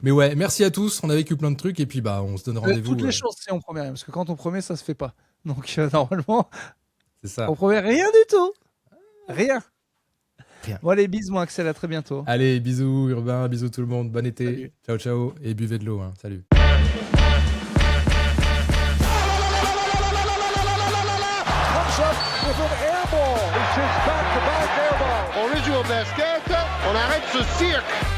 Mais ouais, merci à tous. On a vécu plein de trucs et puis bah, on se donne rendez-vous. Toutes les chances, si on promet rien, parce que quand on promet, ça se fait pas. Donc normalement. C'est ça. On promet rien du tout. Rien. Bon, allez, bisous, mon Axel. À très bientôt. Allez, bisous, Urbain. Bisous tout le monde. Bon été. Salut. Ciao, ciao. Et buvez de l'eau. Hein. Salut. On réjoue au basket, on arrête ce cirque.